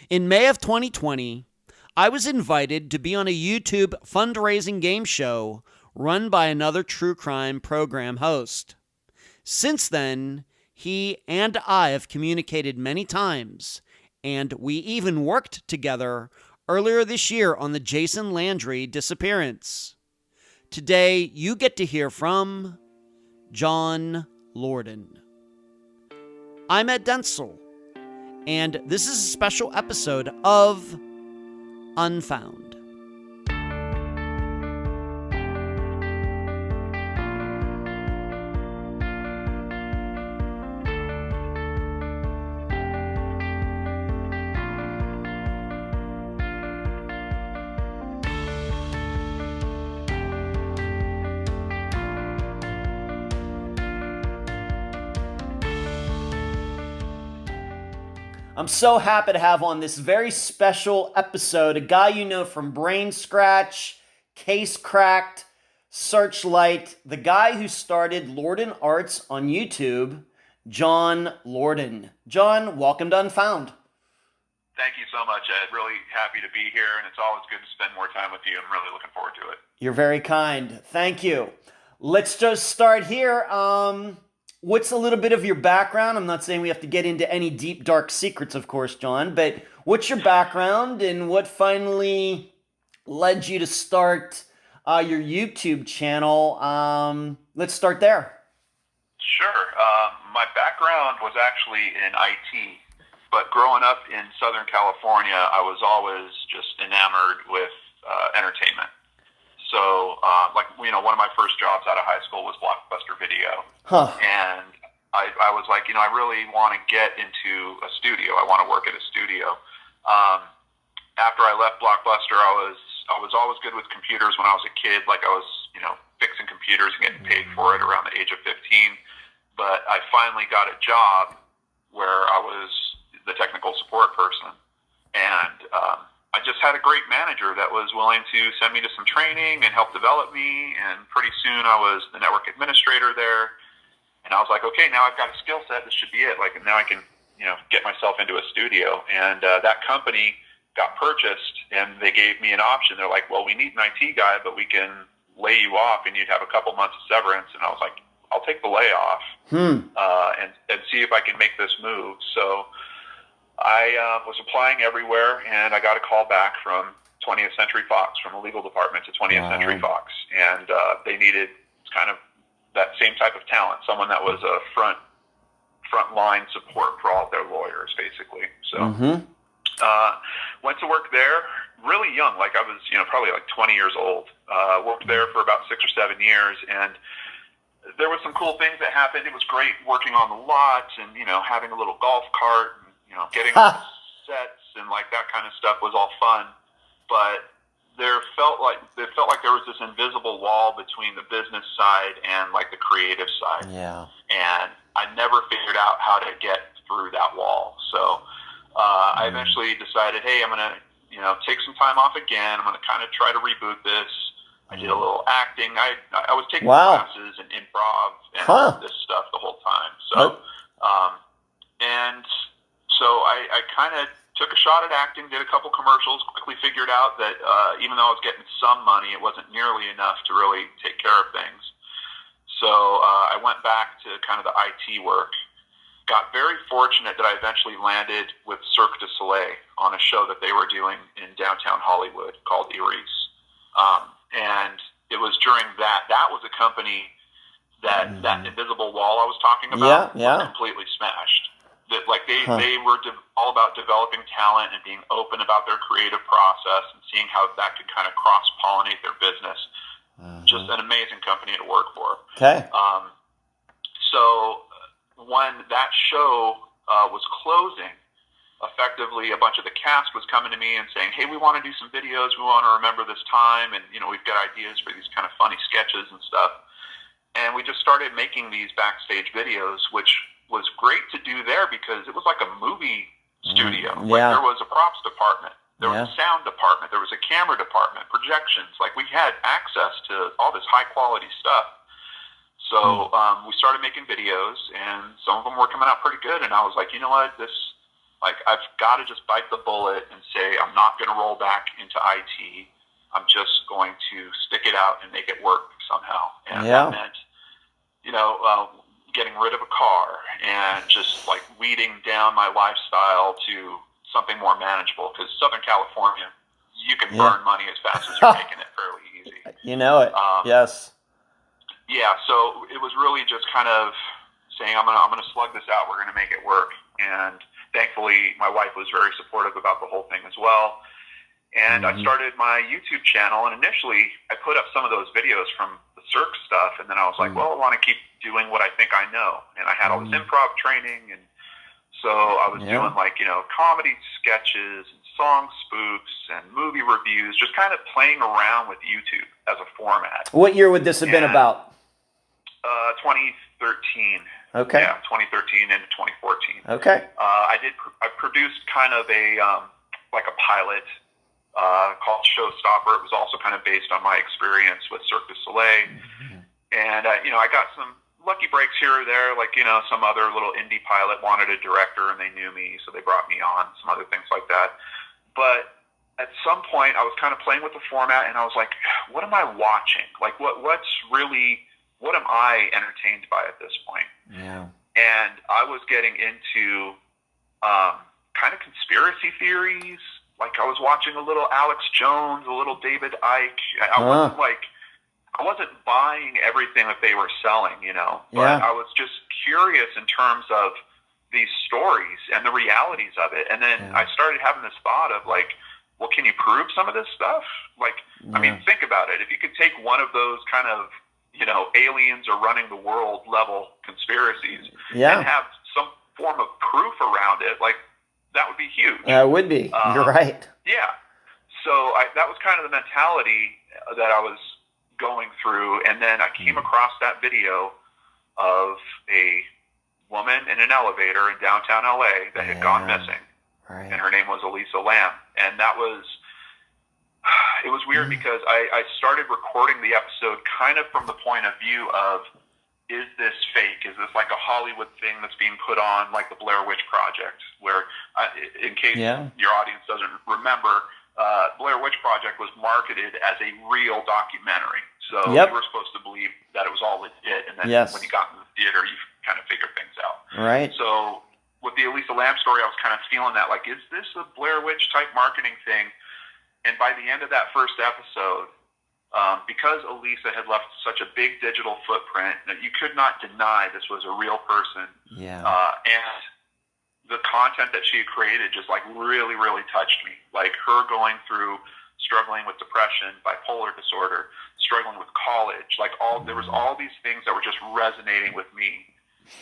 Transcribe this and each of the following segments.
In May of 2020, I was invited to be on a YouTube fundraising game show run by another true crime program host. Since then, he and I have communicated many times, and we even worked together earlier this year on the Jason Landry disappearance. Today, you get to hear from John Lordan. I'm Ed Dentzel, and this is a special episode of Unfound. I'm so happy to have on this very special episode a guy you know from Brain Scratch, Case Cracked, Searchlight, the guy who started Lordan Arts on YouTube, John Lordan. John, welcome to Unfound. Thank you so much, Ed. Really happy to be here, and it's always good to spend more time with you. I'm really looking forward to it. You're very kind. Thank you. Let's just start here. What's a little bit of your background? I'm not saying we have to get into any deep, dark secrets, of course, John, but what's your background and what finally led you to start your YouTube channel? Let's start there. Sure. My background was actually in IT, but growing up in Southern California, I was always just enamored with entertainment. So, one of my first jobs out of high school was Blockbuster Video. Huh. And I was like, I really want to get into a studio. I want to work at a studio. After I left Blockbuster, I was always good with computers when I was a kid. Like I was, fixing computers and getting paid for it around the age of 15. But I finally got a job where I was the technical support person. And I just had a great manager that was willing to send me to some training and help develop me. And pretty soon I was the network administrator there. And I was like, okay, now I've got a skill set. This should be it. And now I can, get myself into a studio. And that company got purchased, and they gave me an option. They're like, well, we need an IT guy, but we can lay you off, and you'd have a couple months of severance. And I was like, I'll take the layoff and see if I can make this move. So I was applying everywhere, and I got a call back from 20th Century Fox, from the legal department to 20th Century Fox. And they needed kind of that same type of talent, someone that was a front-line support for all their lawyers, basically. So went to work there really young, I was, probably 20 years old. Worked there for about 6 or 7 years, and there were some cool things that happened. It was great working on the lot and, having a little golf cart, and, getting on the sets and that kind of stuff was all fun. But there felt like there was this invisible wall between the business side and the creative side. Yeah. And I never figured out how to get through that wall. So I eventually decided, hey, I'm going to, take some time off again. I'm going to kind of try to reboot this. I did a little acting. I was taking classes in improv and all this stuff the whole time. So, and so I kind of took a shot at acting, did a couple commercials, quickly figured out that even though I was getting some money, it wasn't nearly enough to really take care of things. So I went back to kind of the IT work. Got very fortunate that I eventually landed with Cirque du Soleil on a show that they were doing in downtown Hollywood called Eries. And it was during that was a company that invisible wall I was talking about was completely smashed. That they were all about developing talent and being open about their creative process and seeing how that could kind of cross-pollinate their business. Just an amazing company to work for. Okay. So when that show was closing, effectively a bunch of the cast was coming to me and saying, hey, we want to do some videos. We want to remember this time. And, we've got ideas for these kind of funny sketches and stuff. And we just started making these backstage videos, which was great to do there because it was like a movie studio. There was a props department. There was a sound department. There was a camera department, projections. We had access to all this high-quality stuff. So we started making videos, and some of them were coming out pretty good. And I was like, you know what? This Like, I've got to just bite the bullet and say, I'm not going to roll back into IT. I'm just going to stick it out and make it work somehow. And that meant, getting rid of a car and just like weeding down my lifestyle to something more manageable. Because Southern California, you can burn money as fast as you're making it fairly easy. You know it. Yes. Yeah. So it was really just kind of saying, I'm gonna slug this out. We're gonna make it work. And thankfully, my wife was very supportive about the whole thing as well. And I started my YouTube channel, and initially I put up some of those videos from the Cirque stuff, and then I was like, well, I want to keep doing what I think I know. And I had all this improv training, and so I was doing like, comedy sketches and song spoofs and movie reviews, just kind of playing around with YouTube as a format. What year would this have been about? 2013. Okay. Yeah, 2013 into 2014. Okay. I produced kind of a pilot called Showstopper. It was also kind of based on my experience with Cirque du Soleil. And, I got some lucky breaks here or there, like, some other little indie pilot wanted a director and they knew me, so they brought me on, some other things like that. But at some point I was kind of playing with the format and I was like, what am I watching? Like, what am I entertained by at this point? Yeah. And I was getting into kind of conspiracy theories. Like, I was watching a little Alex Jones, a little David Icke. I wasn't buying everything that they were selling, but I was just curious in terms of these stories and the realities of it. And then I started having this thought of like, well, can you prove some of this stuff? Like, I mean, think about it. If you could take one of those kind of, aliens are running the world level conspiracies and have some form of proof around it, like, that would be huge. It would be. You're right. Yeah. So that was kind of the mentality that I was going through. And then I came across that video of a woman in an elevator in downtown LA that had gone missing. Right. And her name was Elisa Lam. And it was weird because I started recording the episode kind of from the point of view of, is this fake? Is this like a Hollywood thing that's being put on, like the Blair Witch Project, where, in case your audience doesn't remember, Blair Witch Project was marketed as a real documentary. So you were supposed to believe that it was all legit, and then when you got into the theater, you kind of figured things out. Right. So with the Elisa Lam story, I was kind of feeling that, like, is this a Blair Witch type marketing thing? And by the end of that first episode, because Elisa had left such a big digital footprint that you could not deny this was a real person. Yeah. And the content that she had created just like really, really touched me. Like her going through struggling with depression, bipolar disorder, struggling with college, like there was all these things that were just resonating with me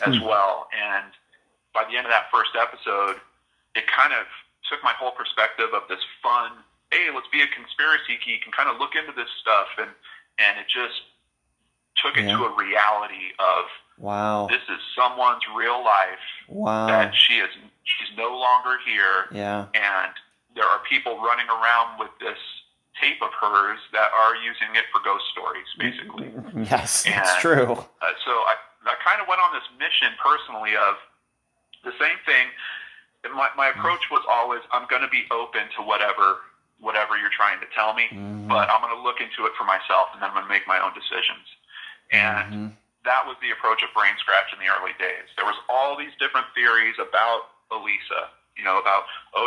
as well. And by the end of that first episode, it kind of took my whole perspective of this fun, hey, let's be a conspiracy geek and kind of look into this stuff. And it just took it to a reality of, this is someone's real life. That she's no longer here. Yeah. And there are people running around with this tape of hers that are using it for ghost stories, basically. Yes, that's true. So I kind of went on this mission personally of the same thing. My approach was always, I'm going to be open to whatever you're trying to tell me, but I'm going to look into it for myself, and then I'm going to make my own decisions. And that was the approach of Brain Scratch in the early days. There was all these different theories about Elisa, about,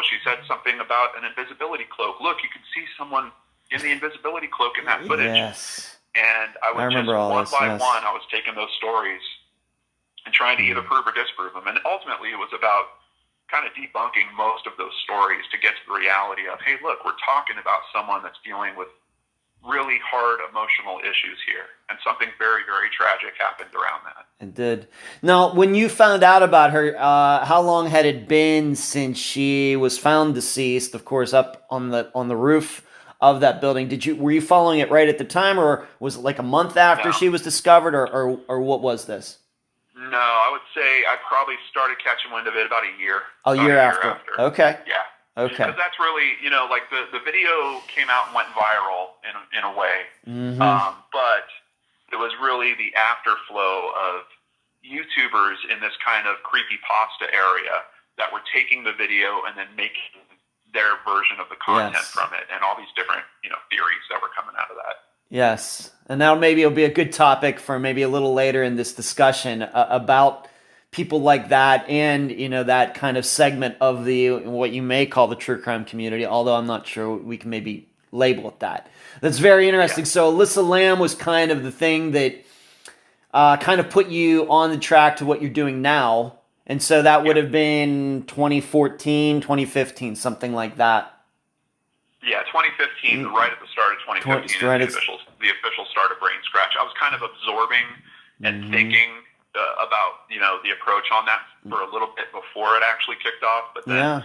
she said something about an invisibility cloak. Look, you can see someone in the invisibility cloak in that footage. Yes. And I was just one by one, I was taking those stories and trying to either prove or disprove them. And ultimately it was about kind of debunking most of those stories to get to the reality of, hey, look, we're talking about someone that's dealing with really hard emotional issues here, and something very, very tragic happened around that. It did. Now, when you found out about her, how long had it been since she was found deceased? Of course, up on the roof of that building. Were you following it right at the time, or was it like a month after she was discovered, or what was this? No, I would say I probably started catching wind of it about a year. A year after. Okay. Yeah. Okay. Because that's really, like the video came out and went viral in a way. But it was really the afterflow of YouTubers in this kind of creepypasta area that were taking the video and then making their version of the content Yes. from it, and all these different, theories that were coming out of that. Yes. And now maybe it'll be a good topic for maybe a little later in this discussion about people like that and, that kind of segment of what you may call the true crime community, although I'm not sure we can maybe label it that. That's very interesting. Yeah. So Elisa Lam was kind of the thing that kind of put you on the track to what you're doing now. And so that would have been 2014, 2015, something like that. Yeah, 2015, right at the start of 2015, Right, is the official start of Brain Scratch. I was kind of absorbing and thinking about, the approach on that for a little bit before it actually kicked off. But then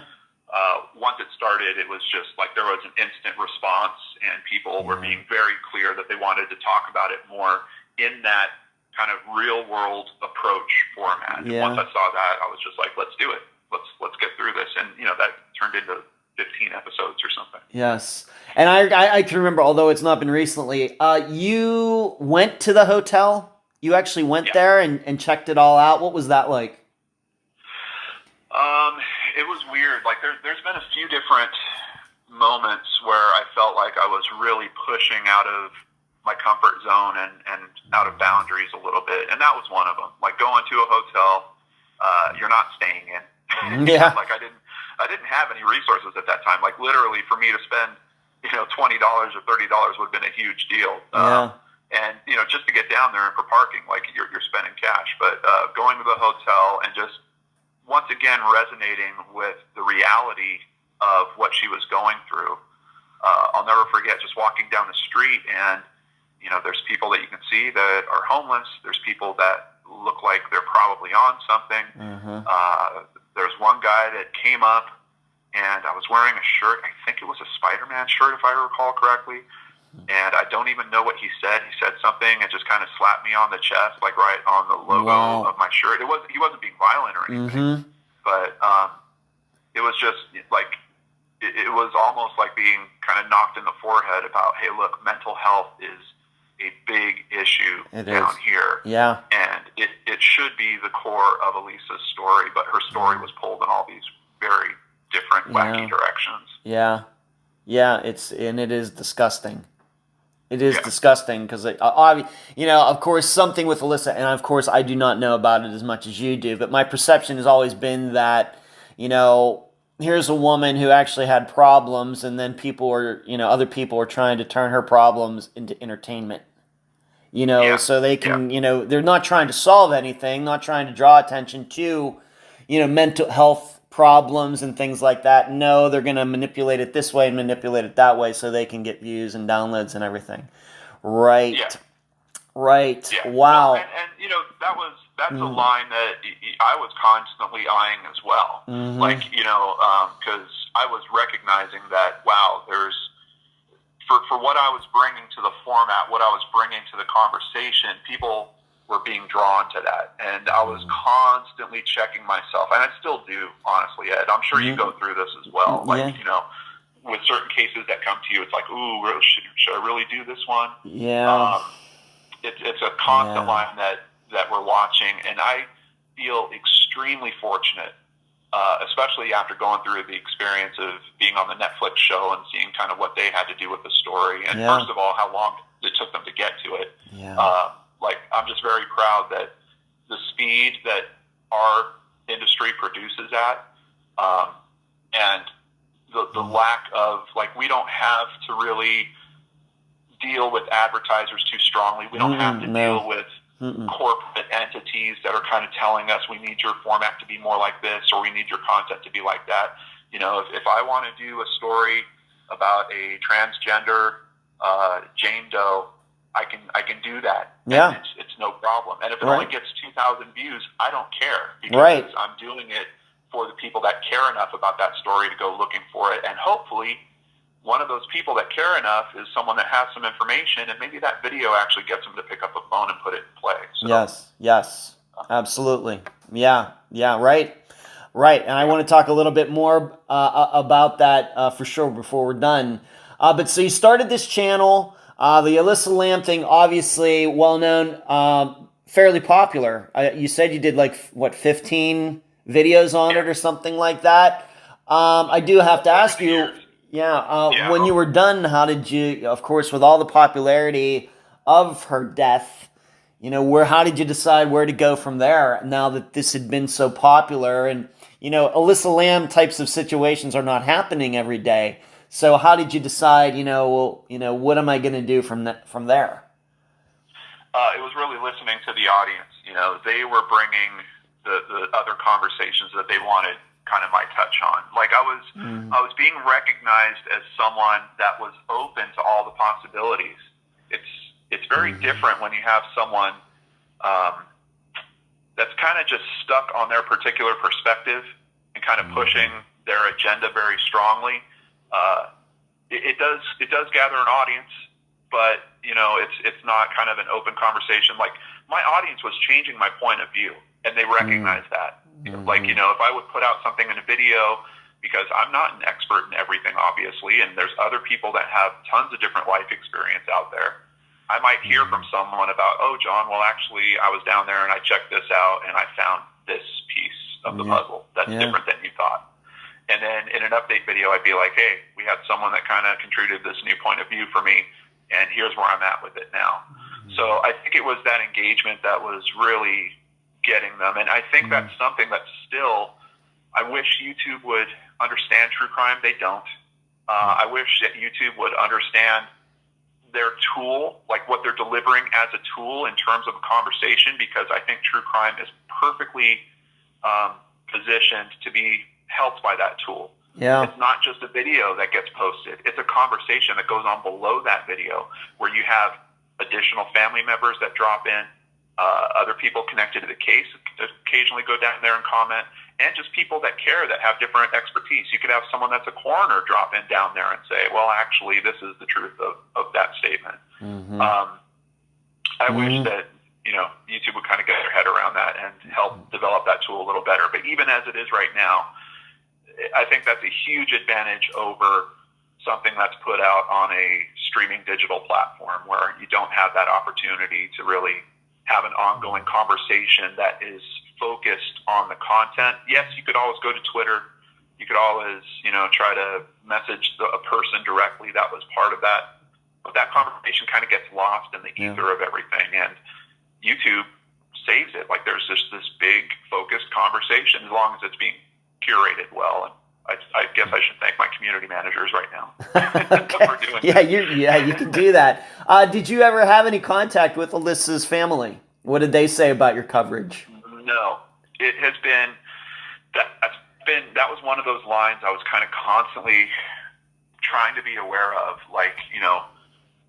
once it started, it was just like there was an instant response, and people were being very clear that they wanted to talk about it more in that kind of real-world approach format. Yeah. And once I saw that, I was just like, let's do it. Let's get through this. And, that turned into 15 episodes or something. Yes. And I can remember, although it's not been recently, you went to the hotel. You actually went there and checked it all out. What was that like? It was weird. Like there's been a few different moments where I felt like I was really pushing out of my comfort zone and out of boundaries a little bit. And that was one of them. Like going to a hotel, you're not staying in. Yeah. Like I didn't have any resources at that time. Like literally for me to spend, $20 or $30 would have been a huge deal. And, just to get down there and for parking, like you're spending cash, but, going to the hotel and just once again, resonating with the reality of what she was going through. I'll never forget just walking down the street and, there's people that you can see that are homeless. There's people that look like they're probably on something. There's one guy that came up and I was wearing a shirt. I think it was a Spider-Man shirt, if I recall correctly. And I don't even know what he said. He said something and just kind of slapped me on the chest, like right on the logo of my shirt. He wasn't being violent or anything, but it was just like it was almost like being kind of knocked in the forehead about, hey, look, mental health is a big issue down here. Yeah. And it should be the core of Elisa's story, but her story was pulled in all these very different, wacky directions. Yeah. Yeah, it is disgusting. It is disgusting because, of course, something with Elisa, and of course, I do not know about it as much as you do, but my perception has always been that, here's a woman who actually had problems, and then other people are trying to turn her problems into entertainment. So they can, they're not trying to solve anything, not trying to draw attention to, mental health problems and things like that. No, they're going to manipulate it this way and manipulate it that way so they can get views and downloads and everything. Right. Yeah. Right. Yeah. Wow. And that's a line that I was constantly eyeing as well. Like, because I was recognizing that, wow, there's, for what I was bringing to the format, what I was bringing to the conversation, people were being drawn to that. And I was constantly checking myself, and I still do, honestly, Ed. I'm sure you go through this as well. Like, with certain cases that come to you, it's like, ooh, should I really do this one? Yeah. It's a constant line that we're watching, and I feel extremely fortunate, especially after going through the experience of being on the Netflix show and seeing kind of what they had to do with the story. And first of all, how long it took them to get to it. I'm just very proud that the speed that our industry produces at, and the lack of, we don't have to really deal with advertisers too strongly. We don't have to deal with corporate entities that are kind of telling us we need your format to be more like this, or we need your content to be like that. If I want to do a story about a transgender Jane Doe, I can do that. Yeah. And it's no problem. And if it only gets 2,000 views, I don't care, because I'm doing it for the people that care enough about that story to go looking for it. And hopefully one of those people that care enough is someone that has some information, and maybe that video actually gets them to pick up a phone and put it in play. So, Yes, absolutely. Yeah, right. And I want to talk a little bit more about that for sure before we're done. But so you started this channel, the Elisa Lam thing, obviously well known, fairly popular. You said you did 15 videos on it or something like that. I do have to ask you, when you were done, how did you, of course, with all the popularity of her death, how did you decide where to go from there now that this had been so popular? And, Elisa Lam types of situations are not happening every day. So how did you decide, what am I going to do from there? It was really listening to the audience. They were bringing the other conversations that they wanted kind of my touch on. Like I was being recognized as someone that was open to all the possibilities. It's very different when you have someone that's kind of just stuck on their particular perspective and kind of pushing their agenda very strongly. It does gather an audience, but it's not kind of an open conversation. Like my audience was changing my point of view, and they recognized that. Like if I would put out something in a video, because I'm not an expert in everything, obviously, and there's other people that have tons of different life experience out there. I might hear from someone about, oh, John, well, actually, I was down there and I checked this out and I found this piece of the puzzle that's different than you thought. And then in an update video, I'd be like, hey, we had someone that kind of contributed this new point of view for me, and here's where I'm at with it now. So I think it was that engagement that was really getting them. And I think that's something that still, I wish YouTube would understand true crime. They don't. I wish that YouTube would understand their tool, like what they're delivering as a tool in terms of a conversation, because I think true crime is perfectly positioned to be helped by that tool. Yeah. It's not just a video that gets posted. It's a conversation that goes on below that video where you have additional family members that drop in, other people connected to the case occasionally go down there and comment, and just people that care, that have different expertise. You could have someone that's a coroner drop in down there and say, well, actually, this is the truth of that statement. I wish that, YouTube would kind of get their head around that and help develop that tool a little better. But even as it is right now, I think that's a huge advantage over something that's put out on a streaming digital platform where you don't have that opportunity to really have an ongoing conversation that is focused on the content. Yes, you could always go to Twitter. You could always, try to message a person directly. That was part of that. But that conversation kind of gets lost in the ether of everything. And YouTube saves it. Like there's just this big focused conversation as long as it's being curated well. And I guess I should thank my community managers right now for doing that. You can do that. Did you ever have any contact with Elisa's family? What did they say about your coverage? No, it has been that was one of those lines I was kind of constantly trying to be aware of. Like,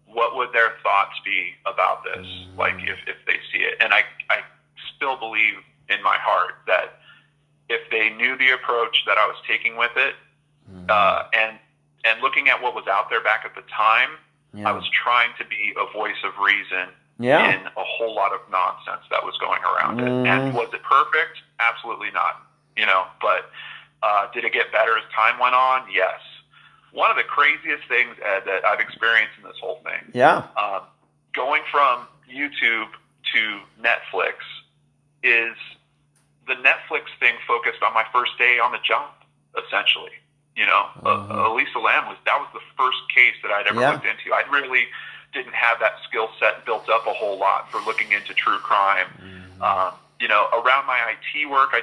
what would their thoughts be about this? Like if they see it. And I still believe in my heart that if they knew the approach that I was taking with it, and looking at what was out there back at the time, I was trying to be a voice of reason in a whole lot of nonsense that was going around it. And was it perfect? Absolutely not. But did it get better as time went on? Yes. One of the craziest things, Ed, that I've experienced in this whole thing, going from YouTube to Netflix, is the Netflix thing focused on my first day on the job, essentially. Elisa Lam was the first case that I'd ever looked into. I really didn't have that skill set built up a whole lot for looking into true crime. Around my IT work, I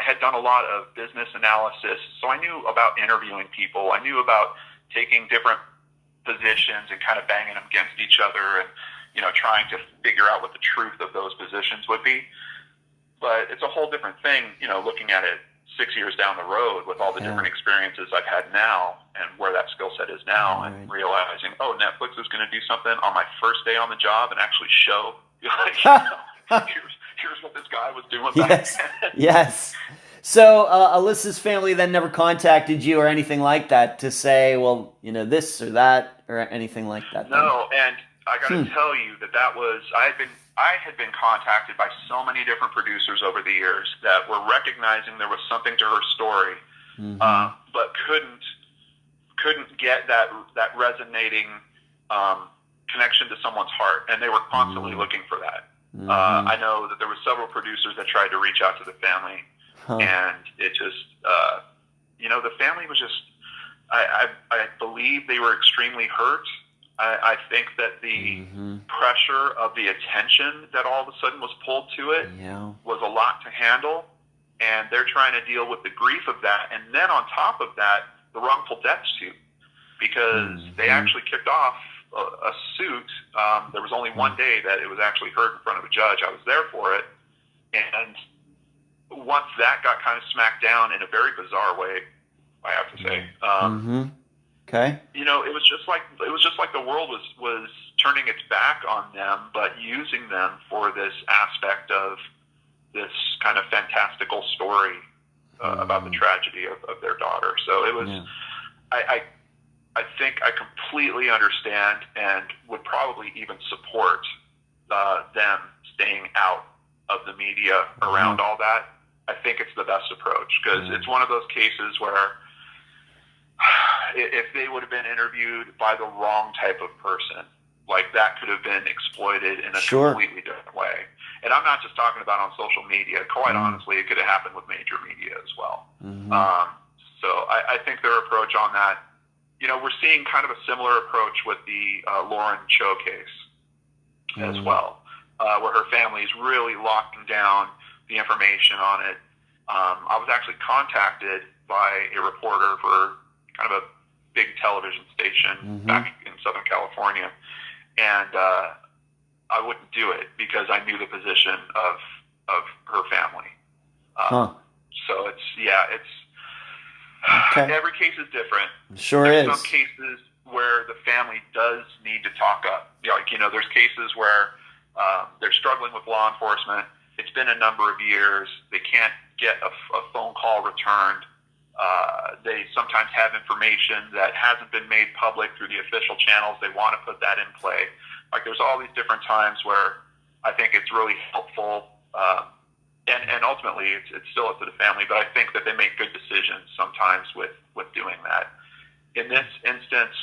had done a lot of business analysis, so I knew about interviewing people. I knew about taking different positions and kind of banging them against each other and, trying to figure out what the truth of those positions would be. But it's a whole different thing, looking at it 6 years down the road with all the different experiences I've had now and where that skill set is now, and realizing, Netflix is going to do something on my first day on the job and actually show, here's what this guy was doing back then. Yes. So Elisa's family then never contacted you or anything like that to say, well, this or that or anything like that? No, and I got to tell you that was, I had been contacted by so many different producers over the years that were recognizing there was something to her story, but couldn't get that resonating connection to someone's heart, and they were constantly looking for that. I know that there were several producers that tried to reach out to the family, And it just, the family was just, I believe they were extremely hurt. I think that the pressure of the attention that all of a sudden was pulled to it was a lot to handle, and they're trying to deal with the grief of that, and then on top of that, the wrongful death suit, because they actually kicked off a suit. There was only one day that it was actually heard in front of a judge. I was there for it, and once that got kind of smacked down in a very bizarre way, I have to say. Okay. It was just like the world was turning its back on them, but using them for this aspect of this kind of fantastical story about the tragedy of their daughter. So it was, I think I completely understand and would probably even support them staying out of the media around all that. I think it's the best approach, because it's one of those cases where if they would have been interviewed by the wrong type of person, like that could have been exploited in a completely different way. And I'm not just talking about on social media. Quite honestly, it could have happened with major media as well. So I think their approach on that, we're seeing kind of a similar approach with the Lauren Cho case as well, where her family is really locking down the information on it. I was actually contacted by a reporter for kind of a big television station back in Southern California, and I wouldn't do it because I knew the position of her family. So it's every case is different. There's some cases where the family does need to talk up. There's cases where they're struggling with law enforcement. It's been a number of years. They can't get a phone call returned. They sometimes have information that hasn't been made public through the official channels. They want to put that in play. Like, there's all these different times where I think it's really helpful. And ultimately, it's still up to the family, but I think that they make good decisions sometimes with doing that. In this instance,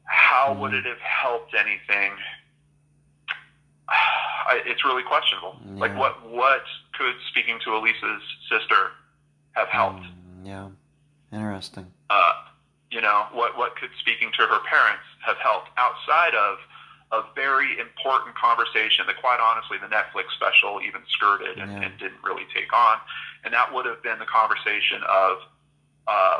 how would it have helped anything? It's really questionable. Like, what could speaking to Elisa's sister have helped? Interesting. What could speaking to her parents have helped outside of a very important conversation that, quite honestly, the Netflix special even skirted and didn't really take on. And that would have been the conversation of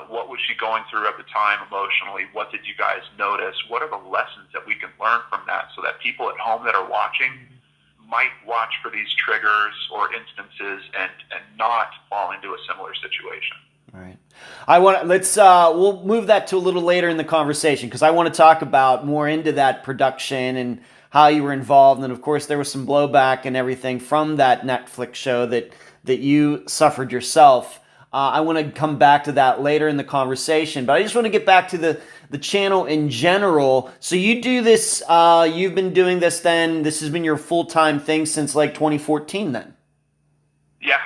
what was she going through at the time emotionally? What did you guys notice? What are the lessons that we can learn from that, so that people at home that are watching might watch for these triggers or instances and not fall into a similar situation. All right. We'll move that to a little later in the conversation, because I want to talk about more into that production and how you were involved. And of course, there was some blowback and everything from that Netflix show that you suffered yourself. I want to come back to that later in the conversation, but I just want to get back to the channel in general. So you do this, you've been doing this then, this has been your full-time thing since like 2014 then? Yeah.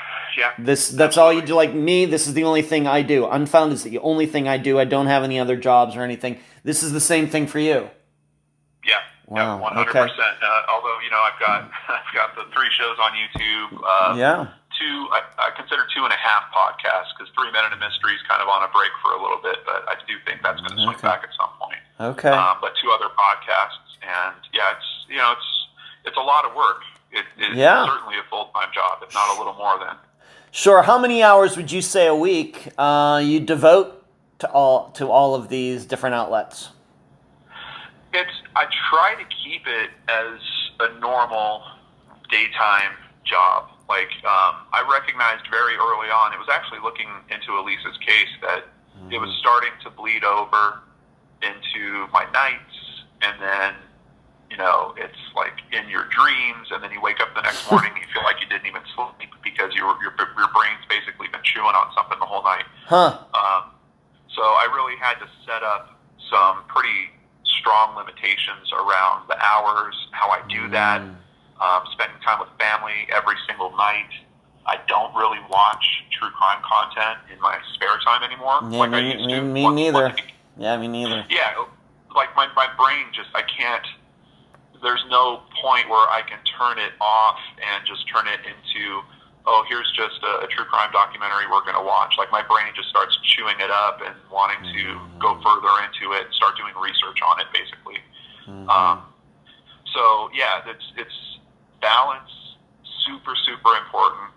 That's all you do. Like me, this is the only thing I do. Unfound is the only thing I do. I don't have any other jobs or anything. This is the same thing for you. Yeah. Wow. 100%. Okay. Although, I've got the 3 shows on YouTube. 2, I consider 2.5 podcasts, because 3 Men in a Mystery is kind of on a break for a little bit, but I do think that's going to swing back at some point. Okay. But 2 other podcasts, and it's a lot of work. It's certainly a full-time job, if not a little more than. Sure. How many hours would you say a week you devote to all of these different outlets? I try to keep it as a normal daytime job. Like, I recognized very early on, it was actually looking into Elisa's case, that it was starting to bleed over into my nights, and then, it's like in your dreams, and then you wake up the next morning and you feel like you didn't even sleep because your brain's basically been chewing on something the whole night. So I really had to set up some pretty strong limitations around the hours, how I do that. Spending time with family every single night. I don't really watch true crime content in my spare time anymore. I used to. Me neither. Yeah, me neither. Yeah, like my brain just, I can't, there's no point where I can turn it off and just turn it into oh, here's just a true crime documentary we're going to watch. Like, my brain just starts chewing it up and wanting to go further into it and start doing research on it, basically. So yeah, it's balance, super, super important.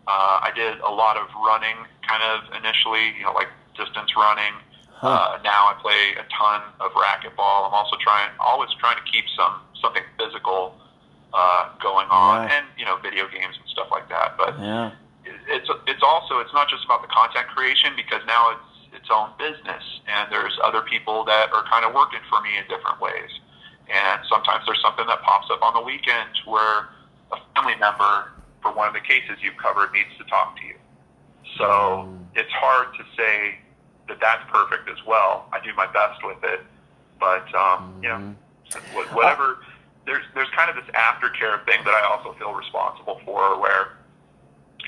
I did a lot of running kind of initially, like distance running. Now I play a ton of racquetball. I'm also always trying to keep something physical going on, and video games and stuff like that. But it's not just about the content creation, because now it's its own business, and there's other people that are kind of working for me in different ways. And sometimes there's something that pops up on the weekend where a family member, for one of the cases you've covered, needs to talk to you. So it's hard to say that that's perfect as well. I do my best with it, but whatever. There's kind of this aftercare thing that I also feel responsible for, where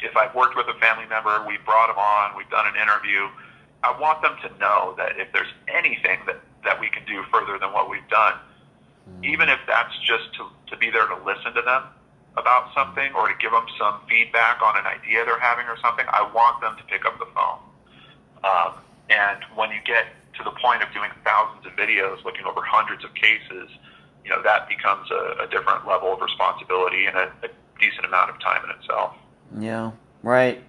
if I've worked with a family member, we've brought them on, we've done an interview, I want them to know that if there's anything that we can do further than what we've done, even if that's just to be there to listen to them about something, or to give them some feedback on an idea they're having or something, I want them to pick up the phone. And when you get to the point of doing thousands of videos, looking over hundreds of cases, that becomes a different level of responsibility and a decent amount of time in itself. Yeah, right.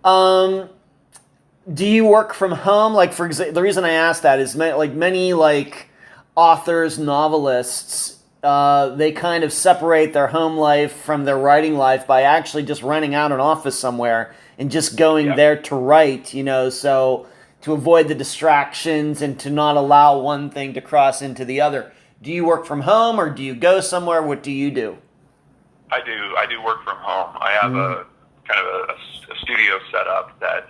Do you work from home? Like, for example, the reason I ask that is many authors, novelists, they kind of separate their home life from their writing life by actually just renting out an office somewhere and just going there to write, so to avoid the distractions and to not allow one thing to cross into the other. Do you work from home, or do you go somewhere? What do you do? I do work from home. I have a kind of a studio set up that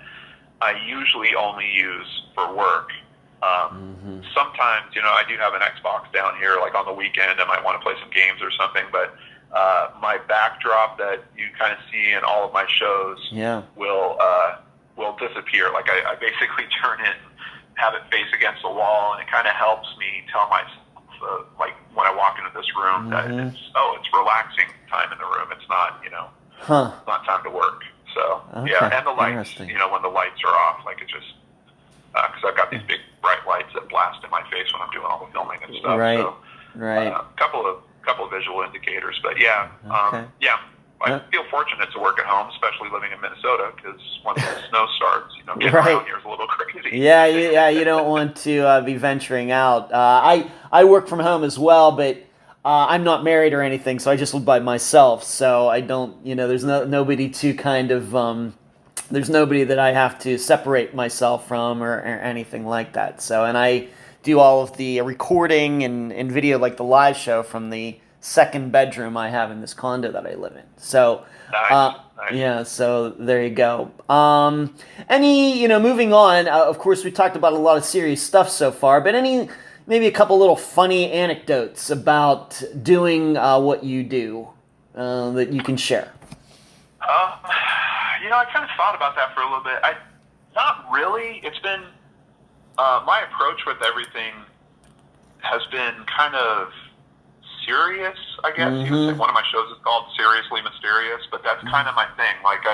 I usually only use for work. Sometimes, I do have an Xbox down here, like on the weekend, I might want to play some games or something, but my backdrop that you kind of see in all of my shows will disappear. Like, I basically have it face against the wall, and it kind of helps me tell myself, like when I walk into this room, that it's relaxing time in the room. It's not, it's not time to work. So, and the lights, when the lights are off, like, it just, because I've got these big bright lights that blast in my face when I'm doing all the filming and stuff. A couple of visual indicators, but I feel fortunate to work at home, especially living in Minnesota, because once the snow starts, getting around here is a little crazy. You don't want to be venturing out. I work from home as well, but I'm not married or anything, so I just live by myself. So I don't, there's nobody to kind of, there's nobody that I have to separate myself from or anything like that. So, and I do all of the recording and video, like the live show, from the second bedroom I have in this condo that I live in. So, nice. So there you go. Moving on, of course, we talked about a lot of serious stuff so far, but maybe a couple little funny anecdotes about doing what you do that you can share? I kind of thought about that for a little bit. Not really. It's been, my approach with everything has been kind of serious, I guess. You would say one of my shows is called Seriously Mysterious, but that's kind of my thing. Like,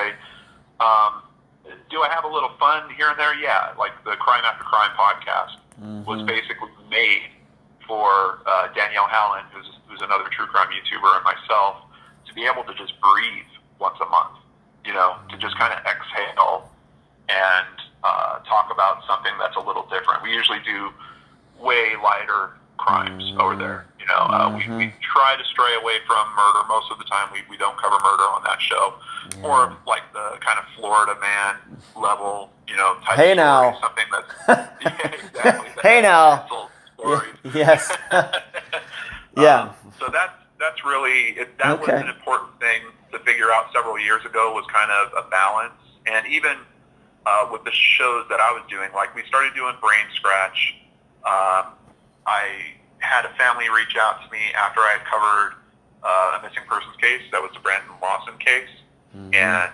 do I have a little fun here and there? Yeah. Like, the Crime After Crime podcast was basically made for Danielle Hallen, who's another true crime YouTuber, and myself, to be able to just breathe once a month, to just kind of exhale and talk about something that's a little different. We usually do way lighter crimes over there. We try to stray away from murder. Most of the time we don't cover murder on that show. More of like the kind of Florida Man level, type hey of now. story. Something that's exactly. Hey now. Stories. Yes. So that's really that was an important thing to figure out several years ago, was kind of a balance. And even with the shows that I was doing, like we started doing Brain Scratch. I had a family reach out to me after I had covered a missing persons case. That was the Brandon Lawson case. And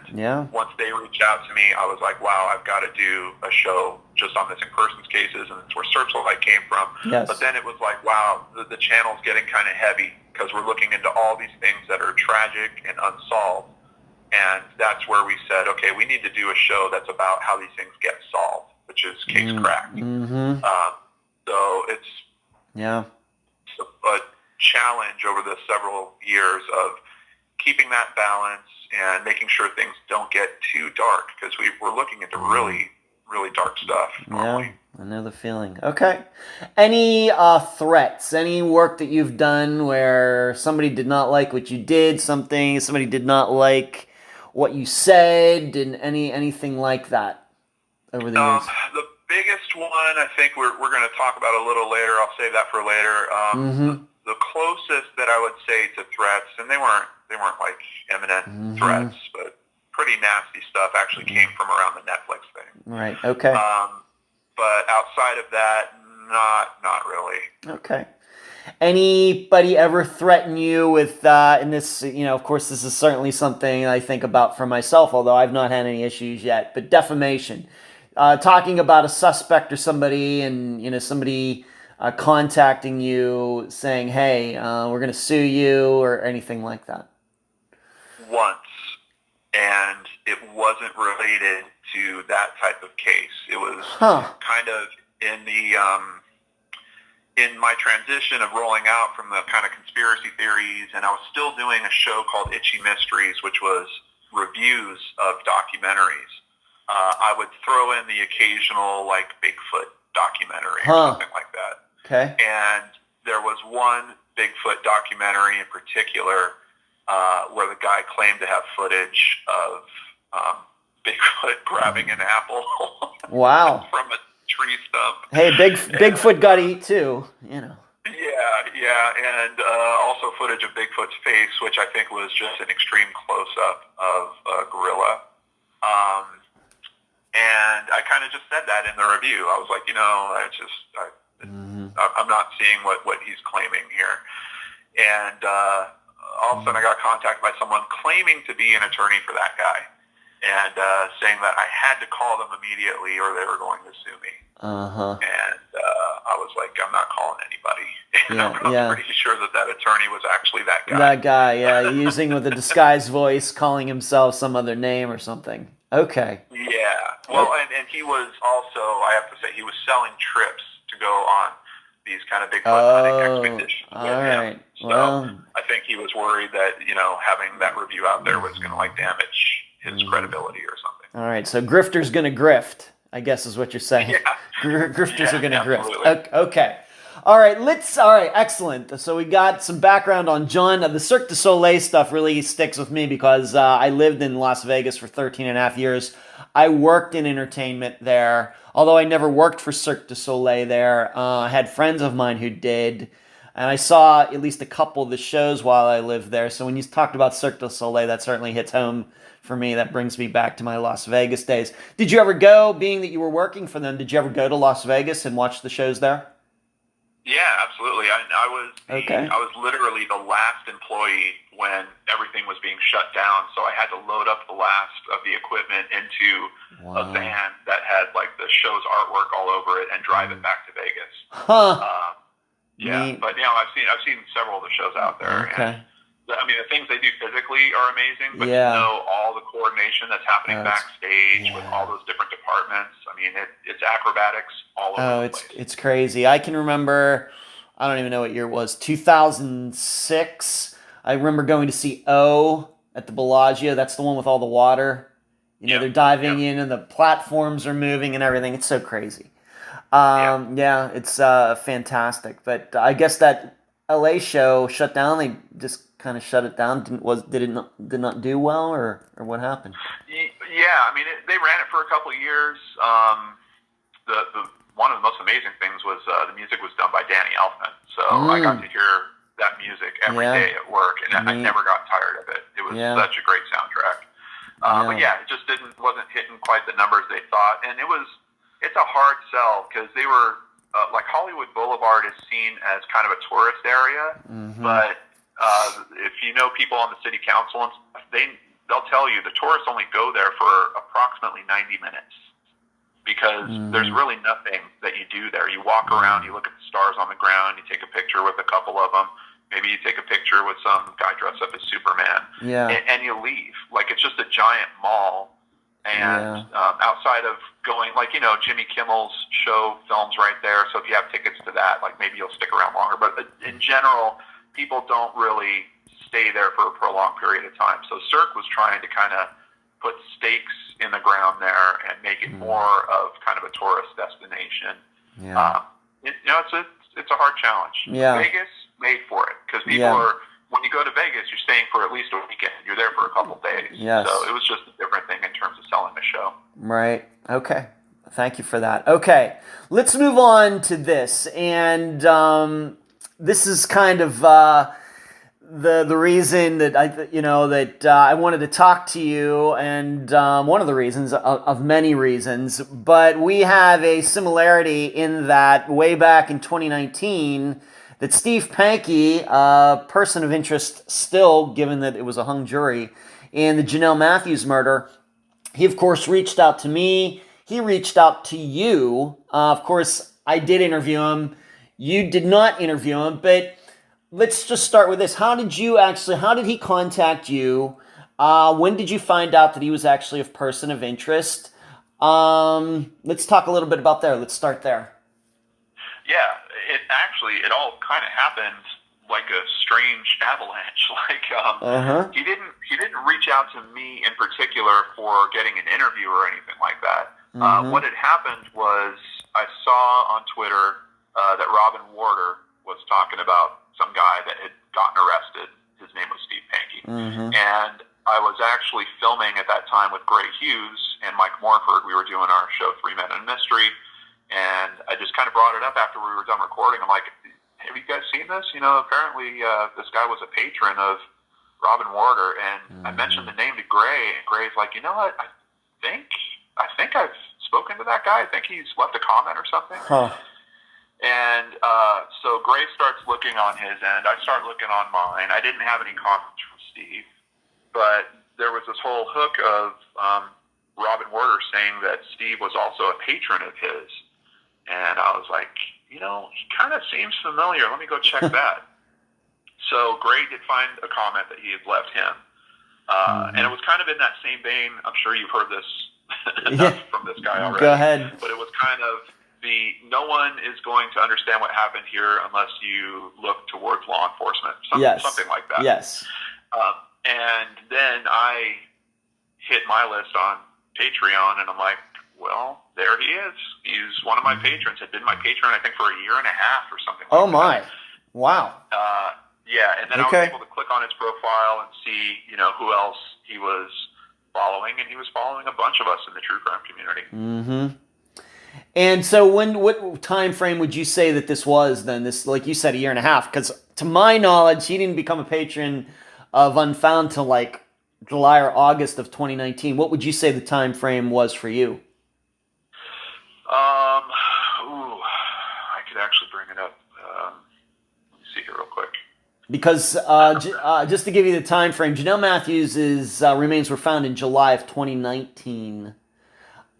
once they reached out to me, I was like, wow, I've got to do a show just on missing persons cases, and it's where Cirque du Soleil came from. Yes. But then it was like, wow, the channel's getting kind of heavy, because we're looking into all these things that are tragic and unsolved, And that's where we said, okay, we need to do a show that's about how these things get solved, which is case cracked. Mm-hmm. So it's a challenge over the several years of keeping that balance and making sure things don't get too dark, because we're looking into really, really dark stuff normally. Yeah, I know the feeling. Okay. Any threats? Any work that you've done where somebody did not like what you did, somebody did not like what you said, and anything like that over the years? The biggest one, I think we're going to talk about a little later. I'll save that for later. The closest that I would say to threats, and they weren't like imminent threats, but pretty nasty stuff actually came from around the Netflix thing. Right. Okay. But outside of that, not really. Okay. Anybody ever threaten you with, and this, of course, this is certainly something I think about for myself, although I've not had any issues yet, but defamation. Talking about a suspect or somebody, and, somebody contacting you saying, hey, we're going to sue you, or anything like that. Once, and it wasn't related to that type of case. It was kind of in the in my transition of rolling out from the kind of conspiracy theories, and I was still doing a show called Itchy Mysteries, which was reviews of documentaries. I would throw in the occasional like Bigfoot documentary or something like that. Okay. And there was one Bigfoot documentary in particular where the guy claimed to have footage of Bigfoot grabbing an apple. Wow. From a tree stump. Hey, Bigfoot got to eat too, Yeah, and also footage of Bigfoot's face, which I think was just an extreme close-up of a gorilla. And I kind of just said that in the review. I was like, I'm not seeing what he's claiming here. And all of a sudden I got contacted by someone claiming to be an attorney for that guy, and saying that I had to call them immediately or they were going to sue me. And I was like, I'm not calling anybody. And I was pretty sure that attorney was actually that guy. That guy, using with a disguised voice, calling himself some other name or something. Okay. Yeah. Well, and he was also, I have to say, he was selling trips to go on these kind of Bigfoot hunting expeditions with him. So I think he was worried that, having that review out there was going to damage his credibility or something. All right. So grifter's going to grift, I guess is what you're saying. Yeah. Grifters are going to grift. Okay. All right, excellent. So we got some background on John. The Cirque du Soleil stuff really sticks with me because I lived in Las Vegas for 13 and a half years. I worked in entertainment there, although I never worked for Cirque du Soleil there. I had friends of mine who did, and I saw at least a couple of the shows while I lived there. So when you talked about Cirque du Soleil, that certainly hits home for me. That brings me back to my Las Vegas days. Did you ever go, being that you were working for them, did you ever go to Las Vegas and watch the shows there? Yeah, absolutely. I was literally the last employee when everything was being shut down, so I had to load up the last of the equipment into a van that had the show's artwork all over it and drive it back to Vegas. Neat. But I've seen several of the shows out there. Okay. And, the things they do physically are amazing, but to know all the coordination that's happening backstage with all those different departments. It's acrobatics all over the place. It's crazy. I can remember, I don't even know what year it was, 2006. I remember going to see O at the Bellagio. That's the one with all the water. They're diving in and the platforms are moving and everything. It's so crazy. It's fantastic. But I guess that LA show shut down. They just kind of shut it down. Did not do well, or what happened? Yeah, they ran it for a couple of years. The one of the most amazing things was the music was done by Danny Elfman, so I got to hear that music every day at work, and I never got tired of it. It was such a great soundtrack. But it just wasn't hitting quite the numbers they thought, and it's a hard sell because they were Hollywood Boulevard is seen as kind of a tourist area, but if you know people on the city council and stuff, they'll tell you the tourists only go there for approximately 90 minutes because there's really nothing that you do there. You walk around, you look at the stars on the ground, you take a picture with a couple of them, Maybe you take a picture with some guy dressed up as Superman, and you leave. Like, it's just a giant mall. And outside of going, like, Jimmy Kimmel's show films right there. So if you have tickets to that, like, maybe you'll stick around longer. But in general, people don't really stay there for a prolonged period of time. So Cirque was trying to kind of put stakes in the ground there and make it more of kind of a tourist destination. It's a hard challenge. Vegas made for it, because people are, when you go to Vegas, you're staying for at least a weekend. You're there for a couple days. So it was just a different thing in terms of selling the show. Right. Okay. Thank you for that. Okay. Let's move on to this. And this is kind of the reason that I wanted to talk to you, and one of the reasons of many reasons, but we have a similarity in that way back in 2019 that Steve Pankey, a person of interest still, given that it was a hung jury, in the Janelle Matthews murder, he of course reached out to me. He reached out to you. Of course, I did interview him. You did not interview him, but let's just start with this. How did he contact you? When did you find out that he was actually a person of interest? Let's talk a little bit about there. Let's start there. Yeah, it all kind of happened like a strange avalanche. He didn't reach out to me in particular for getting an interview or anything like that. What had happened was, I saw on Twitter that Robin Warder was talking about some guy that had gotten arrested. His name was Steve Pankey. And I was actually filming at that time with Gray Hughes and Mike Morford. We were doing our show 3 Men in a Mystery. And I just kind of brought it up after we were done recording. I'm like, have you guys seen this? Apparently this guy was a patron of Robin Warder. And I mentioned the name to Gray, and Gray's like, you know what? I think I've spoken to that guy. I think he's left a comment or something. And so Gray starts looking on his end. I start looking on mine. I didn't have any comments from Steve, but there was this whole hook of Robin Warder saying that Steve was also a patron of his. And I was like, he kind of seems familiar. Let me go check that. So Gray did find a comment that he had left him. And it was kind of in that same vein. I'm sure you've heard this enough from this guy already. Go ahead. But it was kind of no one is going to understand what happened here unless you look towards law enforcement. Something like that. Yes. And then I hit my list on Patreon, and I'm like, well, there he is. He's one of my patrons. Had been my patron, I think, for a year and a half or something like that. Oh, my. Wow. And then I was able to click on his profile and see, who else he was following, and he was following a bunch of us in the true crime community. And so what time frame would you say that this was then? This, like you said, a year and a half? Because to my knowledge, he didn't become a patron of Unfound till like July or August of 2019. What would you say the time frame was for you? I could actually bring it up. Let me see here real quick. Because just to give you the time frame, Janelle Matthews' remains were found in July of 2019.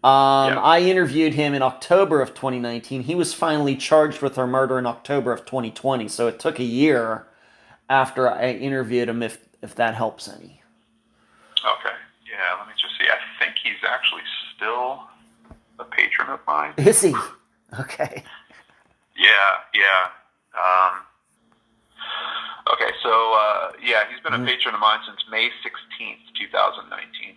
I interviewed him in October of 2019. He was finally charged with her murder in October of 2020. So it took a year after I interviewed him, if that helps any. Okay. Yeah, let me just see. I think he's actually still a patron of mine. Is he? Okay. Yeah. Okay, so, he's been a patron of mine since May 16th, 2019.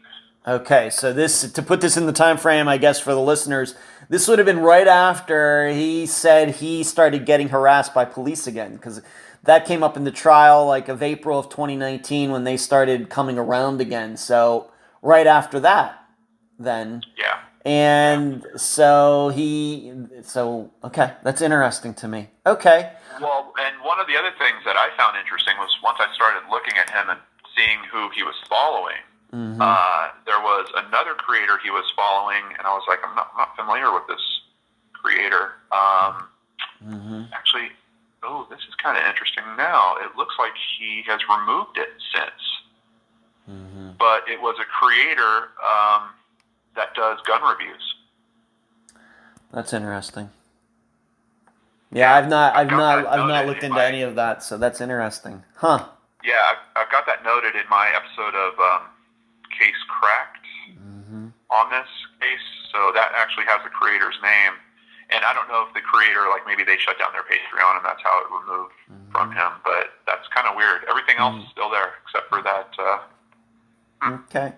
Okay, so to put this in the time frame, I guess, for the listeners, this would have been right after he said he started getting harassed by police again, because that came up in the trial of April of 2019 when they started coming around again. So right after that, then. Yeah. And okay, that's interesting to me. Okay. Well, and one of the other things that I found interesting was once I started looking at him and seeing who he was following, there was another creator he was following, and I was like, I'm not familiar with this creator. Actually, this is kind of interesting now. It looks like he has removed it since. But it was a creator that does gun reviews. That's interesting. Yeah, I've got not looked into any of that, so that's interesting. Huh. Yeah, I've got that noted in my episode of Case Cracked on this case. So that actually has the creator's name. And I don't know if the creator, like maybe they shut down their Patreon and that's how it removed from him. But that's kind of weird. Everything else is still there except for that. Okay.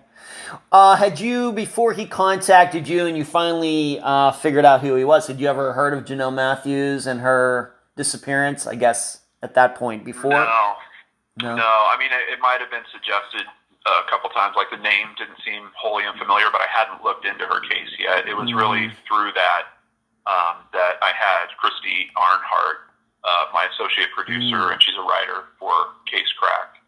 Had you, before he contacted you and you finally figured out who he was, had you ever heard of Janelle Matthews and her disappearance, I guess, at that point before? No. I mean, it might have been suggested a couple times. Like the name didn't seem wholly unfamiliar, but I hadn't looked into her case yet. It was really through that that I had Christy Arnhart, my associate producer, and she's a writer for Case Cracked.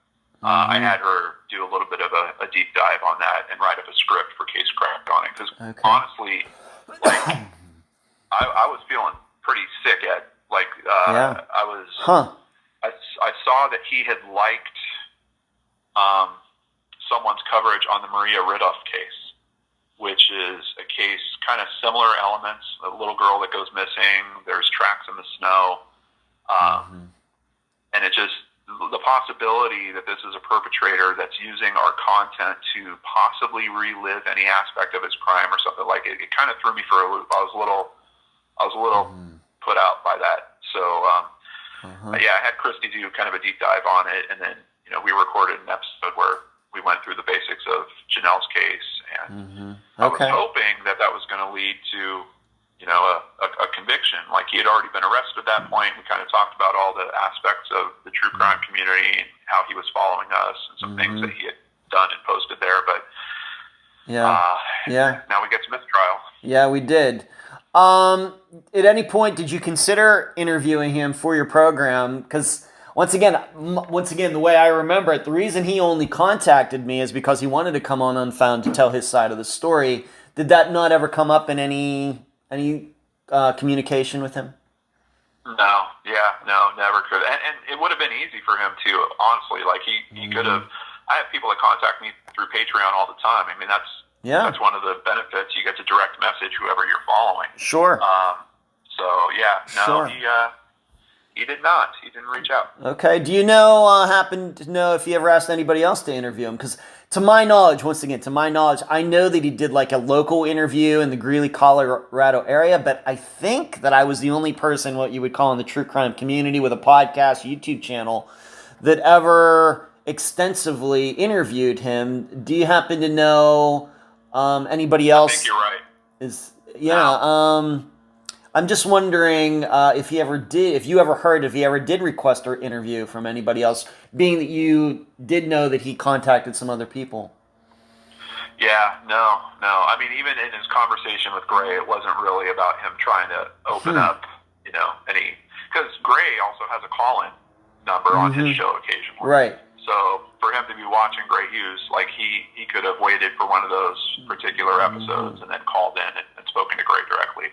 I had her do a little bit of a deep dive on that and write up a script for Case Cracked on it. Because honestly, like, I was feeling pretty sick at, like, I was, I saw that he had liked someone's coverage on the Maria Ridulph case, which is a case, kind of similar elements, a little girl that goes missing, there's tracks in the snow, and it just, the possibility that this is a perpetrator that's using our content to possibly relive any aspect of his crime or something like it, it kind of threw me for a loop. I was a little put out by that. So, yeah, I had Christy do kind of a deep dive on it, and then, you know, we recorded an episode where we went through the basics of Janelle's case, and I was hoping that that was going to lead to, you know, a conviction. Like, he had already been arrested at that point. We kind of talked about all the aspects of the true crime community and how he was following us and some things that he had done and posted there. But now we get to mistrial. Yeah, we did. At any point, did you consider interviewing him for your program? Because once again, the way I remember it, the reason he only contacted me is because he wanted to come on Unfound to tell his side of the story. Did that not ever come up in any communication with him? No, never could. And it would have been easy for him to, honestly. Like, he could have. I have people that contact me through Patreon all the time. I mean, that's one of the benefits. You get to direct message whoever you're following. Sure. He did not. He didn't reach out. Okay. Do you happen to know if he ever asked anybody else to interview him? Because to my knowledge, I know that he did like a local interview in the Greeley, Colorado area, but I think that I was the only person, what you would call in the true crime community, with a podcast, YouTube channel, that ever extensively interviewed him. Do you happen to know anybody else? I think you're right. I'm just wondering if you ever did request an interview from anybody else, being that you did know that he contacted some other people. Yeah, no. I mean, even in his conversation with Gray, it wasn't really about him trying to open up, you know, because Gray also has a call-in number on his show occasionally. Right. So for him to be watching Gray Hughes, like he could have waited for one of those particular episodes and then called in and spoken to Gray directly.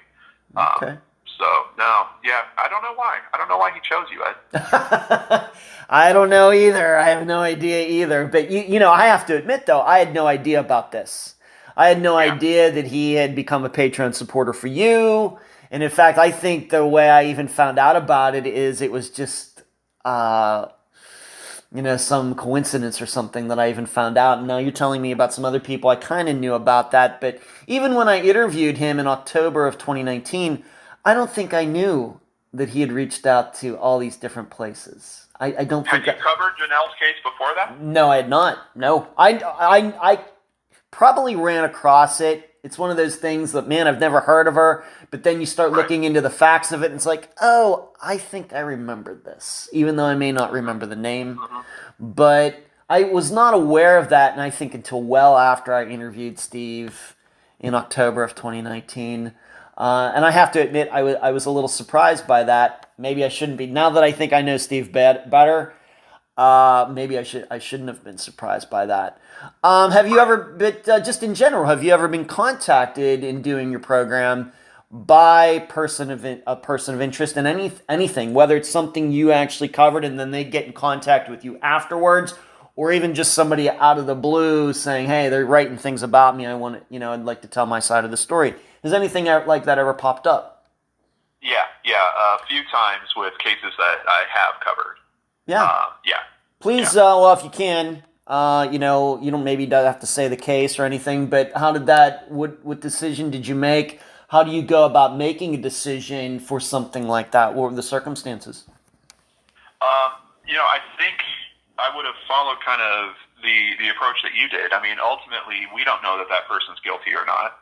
Okay. So, no, yeah, I don't know why. I don't know why he chose you, Ed. I don't know either. I have no idea either. But, you know, I have to admit, though, I had no idea about this. I had no idea that he had become a Patreon supporter for you. And, in fact, I think the way I even found out about it is it was just, you know, some coincidence or something that I even found out. And now you're telling me about some other people. I kind of knew about that. But even when I interviewed him in October of 2019, I don't think I knew that he had reached out to all these different places. I don't think. Had you covered Janelle's case before that? No, I had not. No. I probably ran across it. It's one of those things that, man, I've never heard of her. But then you start looking into the facts of it, and it's like, oh, I think I remembered this, even though I may not remember the name. But I was not aware of that, and I think until well after I interviewed Steve in October of 2019. And I have to admit, I was a little surprised by that. Maybe I shouldn't be. Now that I think I know Steve better, maybe I shouldn't have been surprised by that. Have you ever, just in general, have you ever been contacted in doing your program by a person of interest in anything, whether it's something you actually covered and then they get in contact with you afterwards, or even just somebody out of the blue saying, hey, they're writing things about me, I'd like to tell my side of the story. Has anything like that ever popped up? Yeah, a few times with cases that I have covered. Yeah. Yeah. Please, well, if you can, you know, you don't maybe don't have to say the case or anything, but how did that? What decision did you make? How do you go about making a decision for something like that? What were the circumstances? I think I would have followed kind of the approach that you did. I mean, ultimately, we don't know that that person's guilty or not,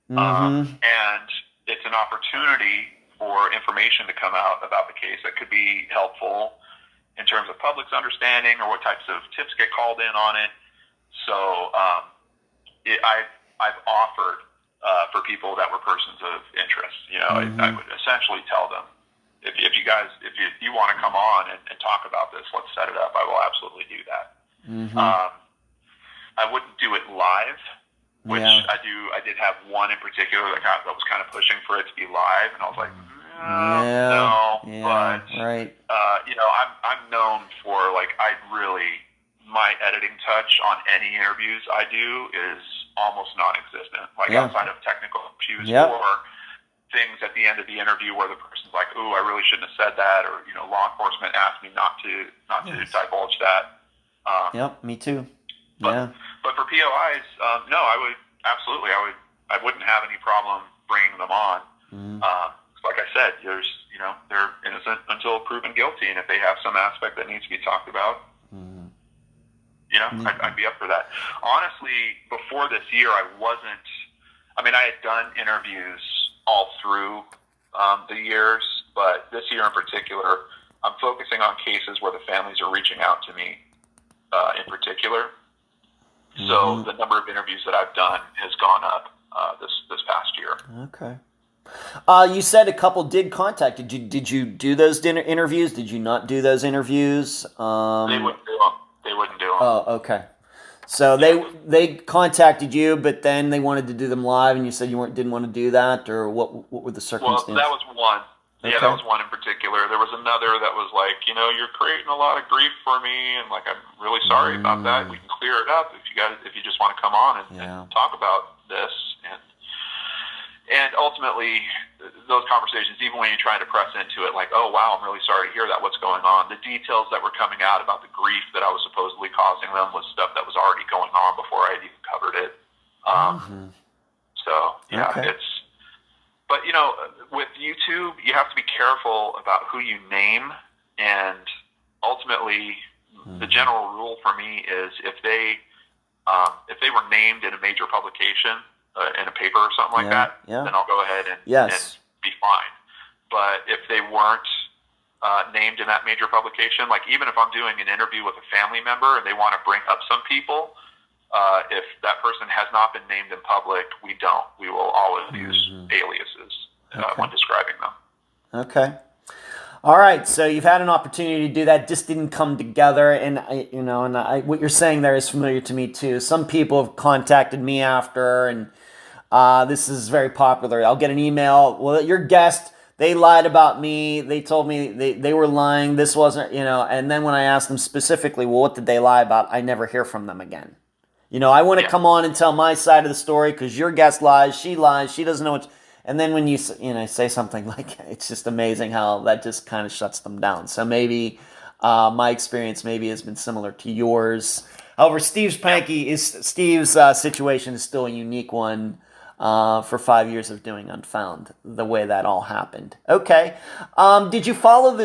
Mm-hmm. and it's an opportunity for information to come out about the case that could be helpful in terms of public's understanding or what types of tips get called in on it. So I've offered for people that were persons of interest. I Mm-hmm. would essentially tell them, if you want to come on and talk about this, let's set it up. I will absolutely do that. Mm-hmm. I wouldn't do it live, which Yeah. I did have one in particular that was kind of pushing for it to be live, and I was like, Yeah. no. Yeah. But Right. I'm known for my editing touch on any interviews I do is almost non-existent. Like Yeah. outside of technical issues Yep. or things at the end of the interview where the person's like, "Ooh, I really shouldn't have said that," or law enforcement asked me not to Yes. divulge that. Yep. Me too. But Yeah. but for POIs, no, I would absolutely. I wouldn't have any problem bringing them on. Mm-hmm. Like I said, they're innocent until proven guilty, and if they have some aspect that needs to be talked about, Mm-hmm. I'd be up for that. Honestly, before this year, I wasn't. I mean, I had done interviews all through the years, but this year in particular, I'm focusing on cases where the families are reaching out to me in particular. So the number of interviews that I've done has gone up this past year. Okay. You said a couple did contact. Did you do those interviews? Did you not do those interviews? They wouldn't do them. They wouldn't do them. Oh, okay. So they contacted you, but then they wanted to do them live, and you said you didn't want to do that, or what? What were the circumstances? Well, that was one. Okay. Yeah, that was one in particular. There was another that was like, you're creating a lot of grief for me, and like I'm really sorry about that. We can clear it up if you just want to come on and talk about this. And ultimately, those conversations, even when you try to press into it, like, oh, wow, I'm really sorry to hear that, what's going on, the details that were coming out about the grief that I was supposedly causing them was stuff that was already going on before I had even covered it. So, yeah, Okay. But, with YouTube, you have to be careful about who you name, and ultimately, the general rule for me is if they were named in a major publication, in a paper or something like that, then I'll go ahead and be fine. But if they weren't named in that major publication, like even if I'm doing an interview with a family member and they want to bring up some people, if that person has not been named in public, we don't. We will always use aliases when describing them. Okay. All right. So you've had an opportunity to do that. Just didn't come together, and what you're saying there is familiar to me too. Some people have contacted me after, and this is very popular. I'll get an email. Well, your guest, they lied about me. They told me they were lying. This wasn't, and then when I ask them specifically, well, what did they lie about? I never hear from them again. I want to come on and tell my side of the story because your guest lies, she doesn't know what. And then when you say something like, it's just amazing how that just kind of shuts them down. So maybe my experience maybe has been similar to yours. However, Steve's situation is still a unique one for 5 years of doing Unfound. The way that all happened. Okay, did you follow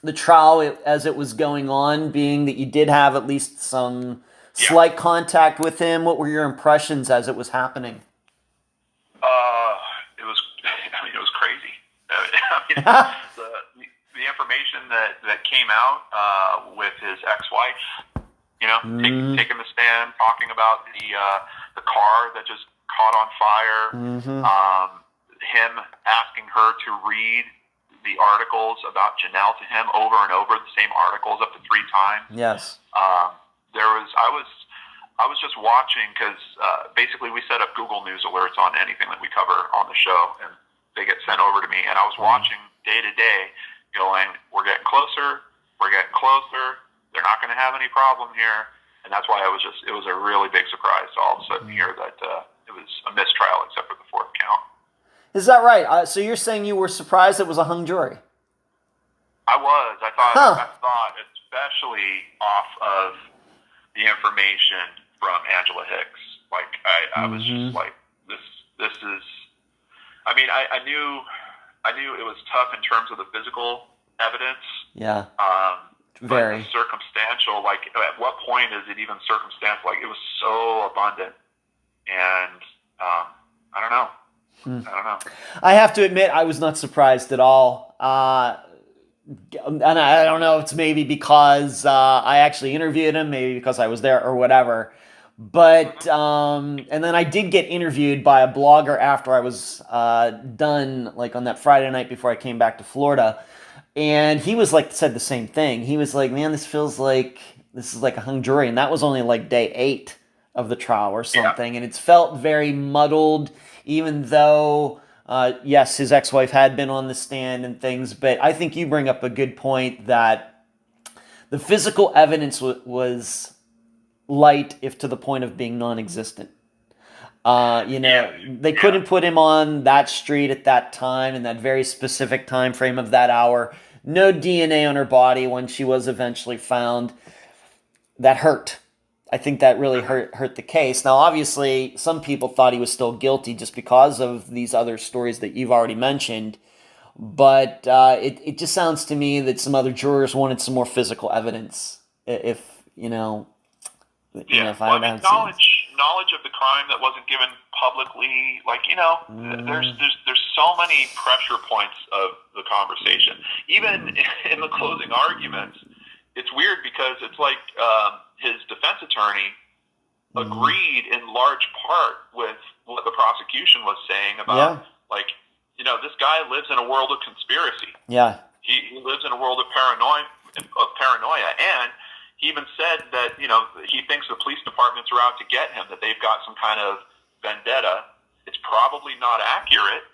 the trial as it was going on? Being that you did have at least some slight contact with him, what were your impressions as it was happening? It was crazy. The information that came out with his ex-wife, taking the stand, talking about the car that just caught on fire, him asking her to read the articles about Janelle to him over and over, the same articles up to 3 times. Yes. I was just watching because basically we set up Google News alerts on anything that we cover on the show, and they get sent over to me. And I was watching day to day, going, "We're getting closer. We're getting closer. They're not going to have any problem here." And that's why it was a really big surprise to all of a sudden hear that it was a mistrial except for the 4th count. Is that right? So you're saying you were surprised it was a hung jury? I was. I thought, especially off of the information from Angela Hicks. Like, I was just like, this is. I mean, I knew it was tough in terms of the physical evidence. Yeah. Very. But the circumstantial, like, at what point is it even circumstantial? Like, it was so abundant, and I don't know. I have to admit, I was not surprised at all. And I don't know if it's maybe because I actually interviewed him, maybe because I was there or whatever. But, and then I did get interviewed by a blogger after I was done, like on that Friday night before I came back to Florida. And he was like, said the same thing. He was like, man, this feels like, this is like a hung jury. And that was only like day 8 of the trial or something. Yeah. And it's felt very muddled, even though, yes, his ex-wife had been on the stand and things. But I think you bring up a good point that the physical evidence was light, if to the point of being non-existent. They couldn't put him on that street at that time, in that very specific time frame of that hour. No DNA on her body when she was eventually found. That hurt. I think that really hurt the case. Now, obviously, some people thought he was still guilty just because of these other stories that you've already mentioned. But it just sounds to me that some other jurors wanted some more physical evidence. Knowledge of the crime that wasn't given publicly, there's so many pressure points of the conversation. Even in the closing arguments, it's weird because it's like his defense attorney agreed in large part with what the prosecution was saying about, this guy lives in a world of conspiracy. Yeah, he lives in a world of paranoia, and he even said that, he thinks the police departments are out to get him, that they've got some kind of vendetta. It's probably not accurate,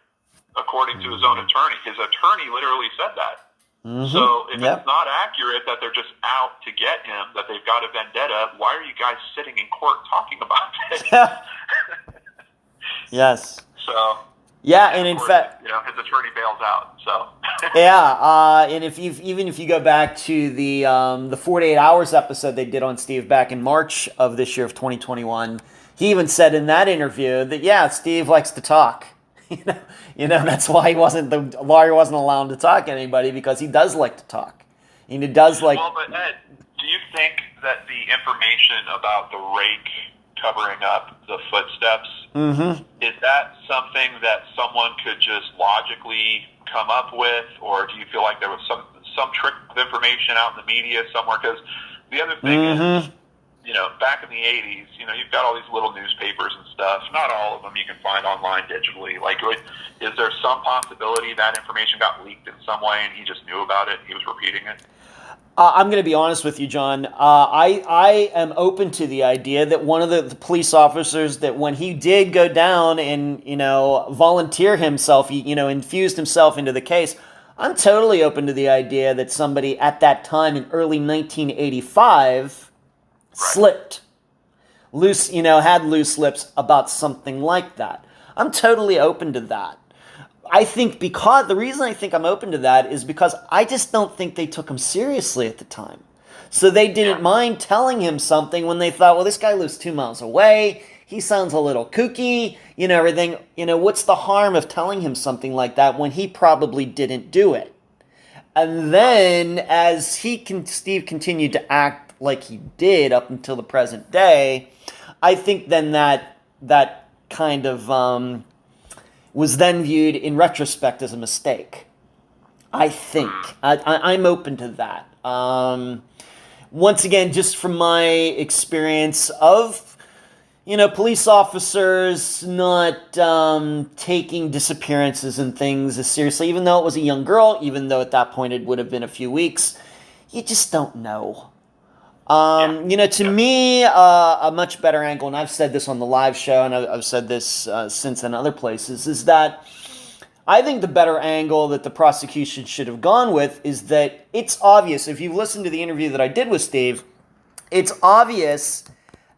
according to his own attorney. His attorney literally said that. Mm-hmm. So if it's not accurate that they're just out to get him, that they've got a vendetta, why are you guys sitting in court talking about it? Yes. So... Yeah, and in fact, his attorney bails out. So and if you go back to the 48 Hours episode they did on Steve back in March of this year of 2021, he even said in that interview that Steve likes to talk. That's why the lawyer wasn't allowed to talk to anybody, because he does like to talk, and he does like. Well, but Ed, do you think that the information about the rake covering up the footsteps, is that something that someone could just logically come up with, or do you feel like there was some trick of information out in the media somewhere? Because the other thing is, back in the 80s, you've got all these little newspapers and stuff. Not all of them you can find online digitally. Like, is there some possibility that information got leaked in some way and he just knew about it, he was repeating it? I'm going to be honest with you, John. I am open to the idea that one of the police officers, that when he did go down and, volunteer himself, he, infused himself into the case, I'm totally open to the idea that somebody at that time in early 1985 slipped loose, had loose lips about something like that. I'm totally open to that. I think the reason I think I'm open to that is because I just don't think they took him seriously at the time. So they didn't mind telling him something when they thought, well, this guy lives 2 miles away. He sounds a little kooky, everything. What's the harm of telling him something like that when he probably didn't do it? And then as Steve continued to act like he did up until the present day, I think then that kind of was then viewed in retrospect as a mistake. I think. I'm open to that. Once again, just from my experience of, police officers not taking disappearances and things as seriously, even though it was a young girl, even though at that point it would have been a few weeks, you just don't know. To me, a much better angle, and I've said this on the live show, and I've said this since in other places, is that I think the better angle that the prosecution should have gone with is that it's obvious, if you've listened to the interview that I did with Steve, it's obvious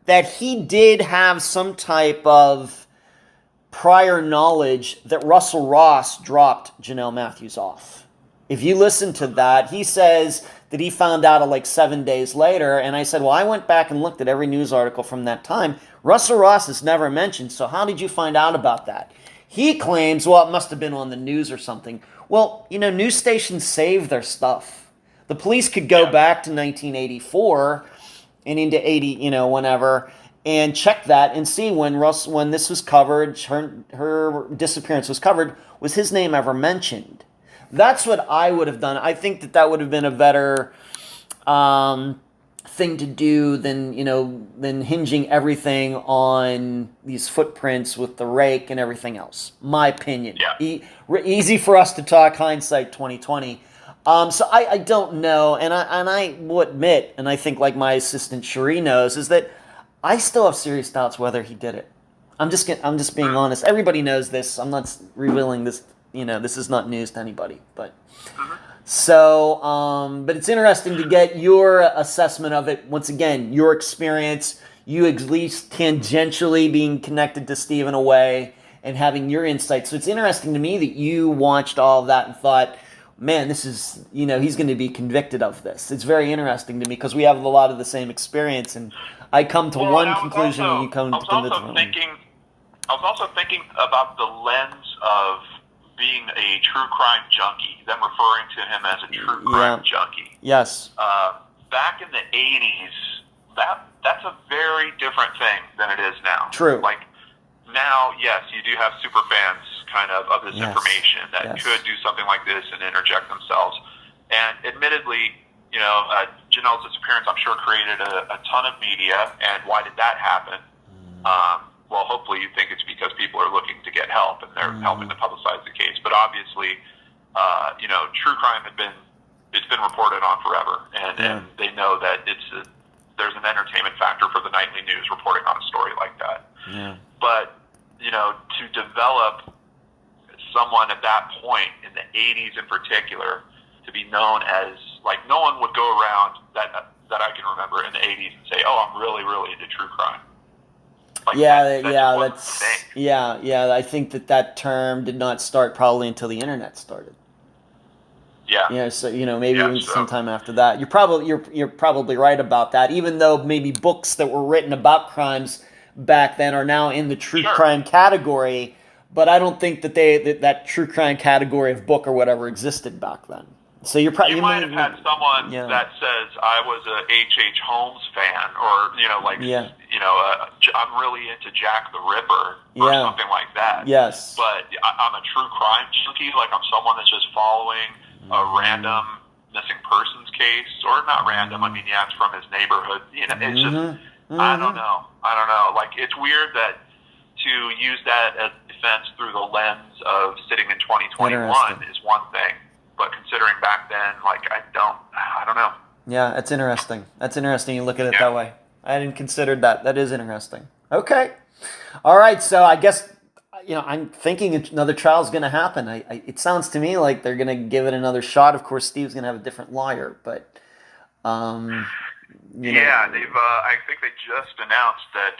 that he did have some type of prior knowledge that Russell Ross dropped Janelle Matthews off. If you listen to that, he says that he found out like 7 days later, and I said, well, I went back and looked at every news article from that time. Russell Ross is never mentioned, so how did you find out about that? He claims, well, it must have been on the news or something. Well, news stations save their stuff. The police could go back to 1984 and into 80, whenever, and check that and see when this was covered, her disappearance was covered, was his name ever mentioned? That's what I would have done. I think that would have been a better thing to do than hinging everything on these footprints with the rake and everything else. My opinion. Yeah. Easy for us to talk hindsight 2020. So I don't know, and I will admit, and I think like my assistant Cherie knows, is that I still have serious doubts whether he did it. I'm just being honest. Everybody knows this. I'm not revealing this. This is not news to anybody. But so, but it's interesting to get your assessment of it. Once again, your experience, you at least tangentially being connected to Steve in a way, and having your insight. So it's interesting to me that you watched all of that and thought, man, this is, he's going to be convicted of this. It's very interesting to me because we have a lot of the same experience, and I come to one conclusion and you come to the different. I was also thinking about the lens of being a true crime junkie, them referring to him as a true crime junkie. Yes. Back in the 80s, that's a very different thing than it is now. True. Like, now, yes, you do have super fans kind of this information that could do something like this and interject themselves. And admittedly, Janelle's disappearance, I'm sure, created a ton of media. And why did that happen? Well, hopefully you think it's because people are looking to get help and they're helping to publicize the case. But obviously, true crime it's been reported on forever. And they know that there's an entertainment factor for the nightly news reporting on a story like that. Yeah. But, to develop someone at that point in the 80s in particular to be known as, like, no one would go around that I can remember in the 80s and say, oh, I'm really, really into true crime. Like I think that term did not start probably until the internet started. Yeah. Yeah, so maybe sometime after that. You're probably right about that. Even though maybe books that were written about crimes back then are now in the true crime category, but I don't think that that true crime category of book or whatever existed back then. So you might have had someone that says I was a H.H. Holmes fan, or I'm really into Jack the Ripper or something like that. Yes. But I'm a true crime junkie. Like, I'm someone that's just following a random missing persons case, or not random. I mean, it's from his neighborhood. It's just I don't know. Like, it's weird that to use that as defense through the lens of sitting in 2021 is one thing. But considering back then, like, I don't know. Yeah, that's interesting. You look at it that way. I hadn't considered that. That is interesting. Okay. All right. So I guess, I'm thinking another trial is going to happen. It sounds to me like they're going to give it another shot. Of course, Steve's going to have a different lawyer, but, I think they just announced that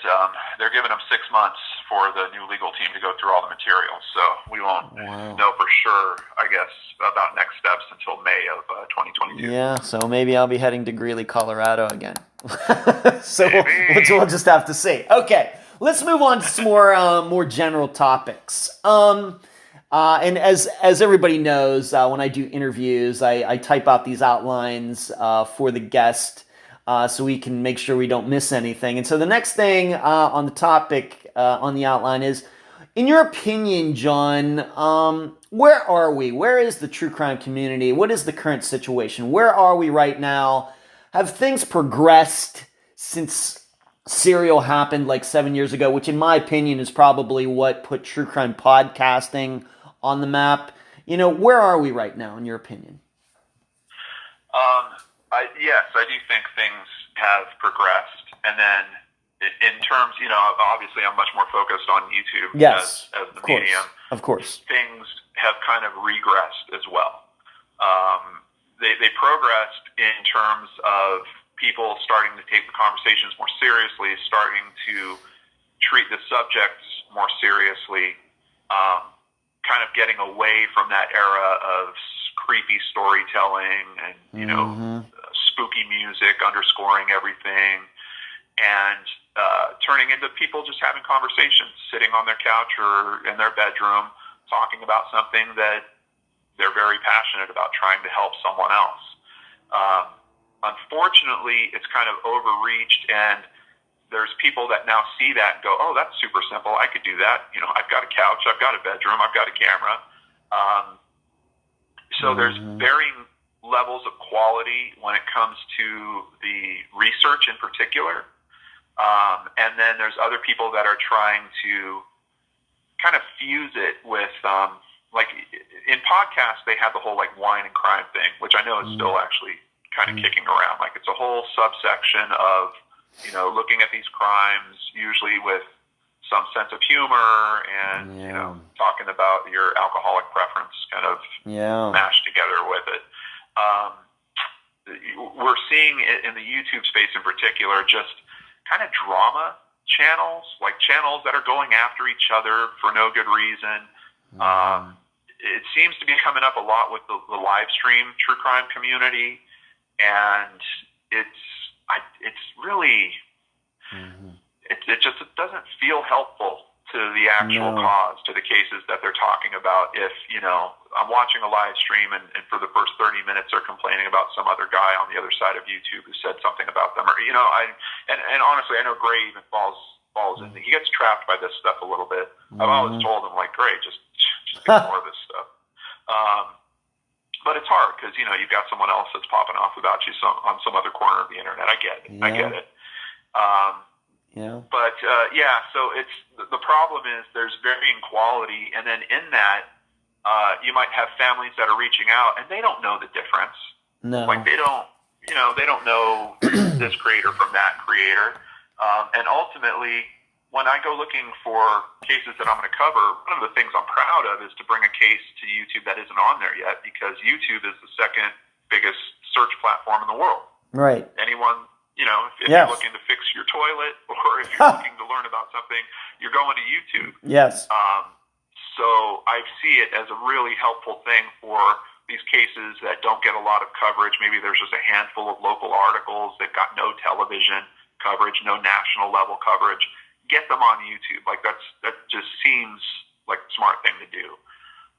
they're giving them 6 months for the new legal team to go through all the materials. So we won't know for sure, I guess, about next steps until May of 2022. Yeah, so maybe I'll be heading to Greeley, Colorado again. So we'll just have to see. Okay, let's move on to some more general topics. And as everybody knows, when I do interviews, I type out these outlines for the guest so we can make sure we don't miss anything. And so the next thing on the topic on the outline is, in your opinion, John, where are we? Where is the true crime community? What is the current situation? Where are we right now? Have things progressed since Serial happened like 7 years ago, which in my opinion is probably what put true crime podcasting on the map? Where are we right now, in your opinion? Yes, I do think things have progressed. And then in terms, obviously I'm much more focused on YouTube as the medium. Of course. Things have kind of regressed as well. They progressed in terms of people starting to take the conversations more seriously, starting to treat the subjects more seriously. kind of getting away from that era of creepy storytelling and, spooky music underscoring everything, and turning into people just having conversations, sitting on their couch or in their bedroom, talking about something that they're very passionate about, trying to help someone else. Unfortunately, it's kind of overreached, and there's people that now see that and go, oh, that's super simple. I could do that. I've got a couch, I've got a bedroom, I've got a camera. So there's varying levels of quality when it comes to the research in particular. And then there's other people that are trying to kind of fuse it with, like in podcasts, they have the whole like wine and crime thing, which I know is still actually kind of kicking around. Like it's a whole subsection of, looking at these crimes, usually with some sense of humor and, talking about your alcoholic preference kind of mashed together with it. We're seeing it in the YouTube space in particular, just kind of drama channels, like channels that are going after each other for no good reason. It seems to be coming up a lot with the live stream true crime community, and it's really, it just doesn't feel helpful to the actual cause, to the cases that they're talking about. If, I'm watching a live stream and for the first 30 minutes they're complaining about some other guy on the other side of YouTube who said something about them, or, and honestly, I know Gray even falls in. He gets trapped by this stuff a little bit. I've always told him, like, Gray, just ignore this stuff. But it's hard because, you've got someone else that's popping off about you on some other corner of the internet. I get it. I get it. But, so it's, the problem is there's varying quality. And then in that, you might have families that are reaching out and they don't know the difference. No. Like they don't know this creator from that creator. And ultimately, when I go looking for cases that I'm going to cover, one of the things I'm proud of is to bring a case to YouTube that isn't on there yet, because YouTube is the second biggest search platform in the world. Right. Anyone, if you're looking to fix your toilet or if you're looking to learn about something, you're going to YouTube. Yes. So I see it as a really helpful thing for these cases that don't get a lot of coverage. Maybe there's just a handful of local articles that got no television coverage, no national level coverage. Get them on YouTube. Like that just seems like a smart thing to do.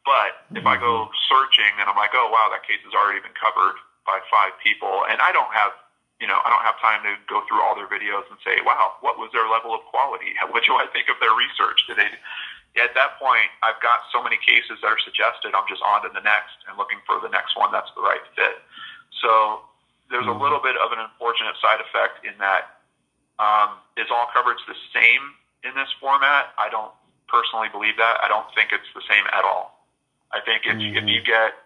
But if I go searching and I'm like, oh wow, that case has already been covered by 5 people, and I don't have time to go through all their videos and say, wow, what was their level of quality? What do I think of their research? At that point, I've got so many cases that are suggested, I'm just on to the next and looking for the next one that's the right fit. So there's a little bit of an unfortunate side effect in that. Is all coverage the same in this format? I don't personally believe that. I don't think it's the same at all. I think if you get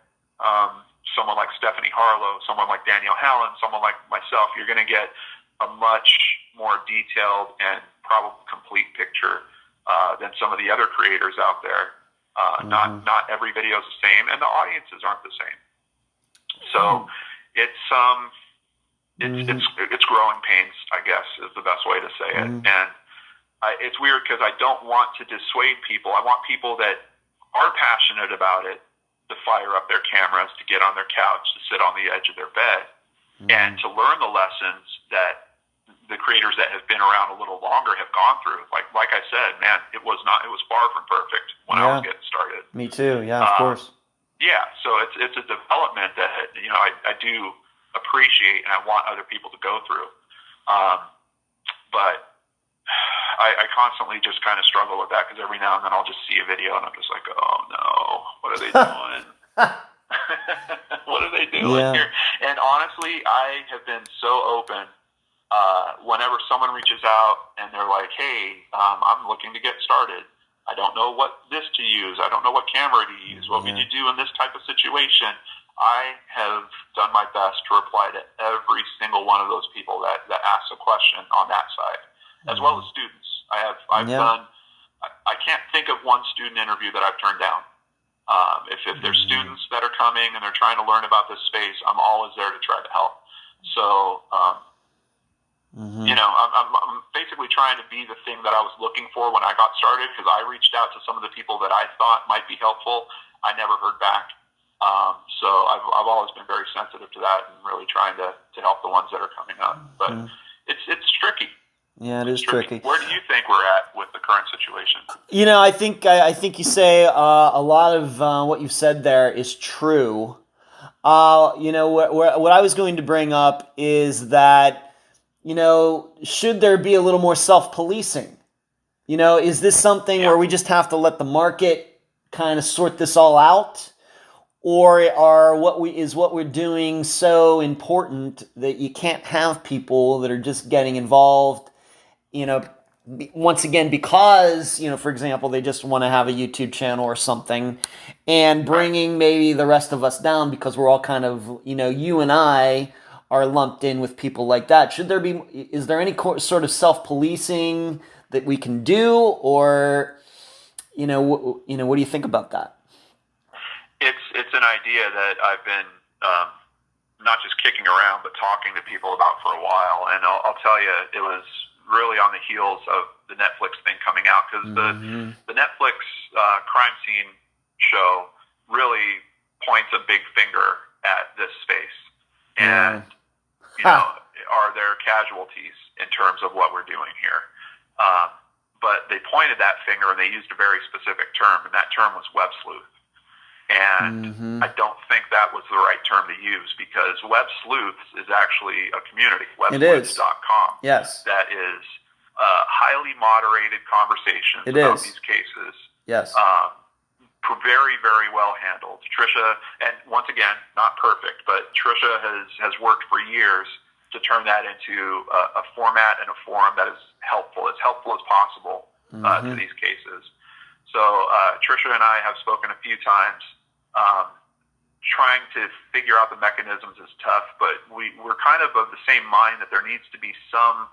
someone like Stephanie Harlow, someone like Danielle Hallen, someone like myself, you're going to get a much more detailed and probably complete picture than some of the other creators out there. Not every video is the same, and the audiences aren't the same. So it's growing pains, I guess, is the best way to say it. And it's weird because I don't want to dissuade people. I want people that are passionate about it to fire up their cameras, to get on their couch, to sit on the edge of their bed, and to learn the lessons that the creators that have been around a little longer have gone through. Like I said, man, it was far from perfect when I was getting started. Me too. Yeah, of course. Yeah. So it's a development that, I do appreciate and I want other people to go through. But I constantly just kind of struggle with that because every now and then I'll just see a video and I'm just like, oh no, what are they doing? What are they doing here? And honestly, I have been so open. Whenever someone reaches out and they're like, hey, I'm looking to get started. I don't know what this to use. I don't know what camera to use. What would you do in this type of situation? I have done my best to reply to every single one of those people that asks a question on that side, as well as students. I've done, I can't think of one student interview that I've turned down. If there's students that are coming and they're trying to learn about this space, I'm always there to try to help. So, You know, I'm basically trying to be the thing that I was looking for when I got started, because I reached out to some of the people that I thought might be helpful. I never heard back. So I've always been very sensitive to that and really trying to help the ones that are coming up. But it's tricky. Yeah, it is tricky. Where do you think we're at with the current situation? You know, I think you say a lot of what you've said there is true. You know, what I was going to bring up is that, you know, should there be a little more self-policing? You know, is this something where we just have to let the market kind of sort this all out? Or are what we're doing so important that you can't have people that are just getting involved, you know, once again, because, you know, for example, they just want to have a YouTube channel or something, and bringing maybe the rest of us down because we're all kind of, you know, you and I are lumped in with people like that. Is there any sort of self-policing that we can do, or, you know, what do you think about that? It's an idea that I've been not just kicking around, but talking to people about for a while. And I'll tell you, it was really on the heels of the Netflix thing coming out, because the Netflix crime scene show really points a big finger at this space. And, you know, are there casualties in terms of what we're doing here? But they pointed that finger and they used a very specific term, and that term was web sleuth. And I don't think that was the right term to use, because Web Sleuths is actually a community, websleuths.com. Yes. That is highly moderated conversations about these cases. Yes. Very, very well handled. Trisha, and once again, not perfect, but Trisha has worked for years to turn that into a format and a forum that is helpful as possible to these cases. So Trisha and I have spoken a few times. Trying to figure out the mechanisms is tough, but we're kind of the same mind that there needs to be some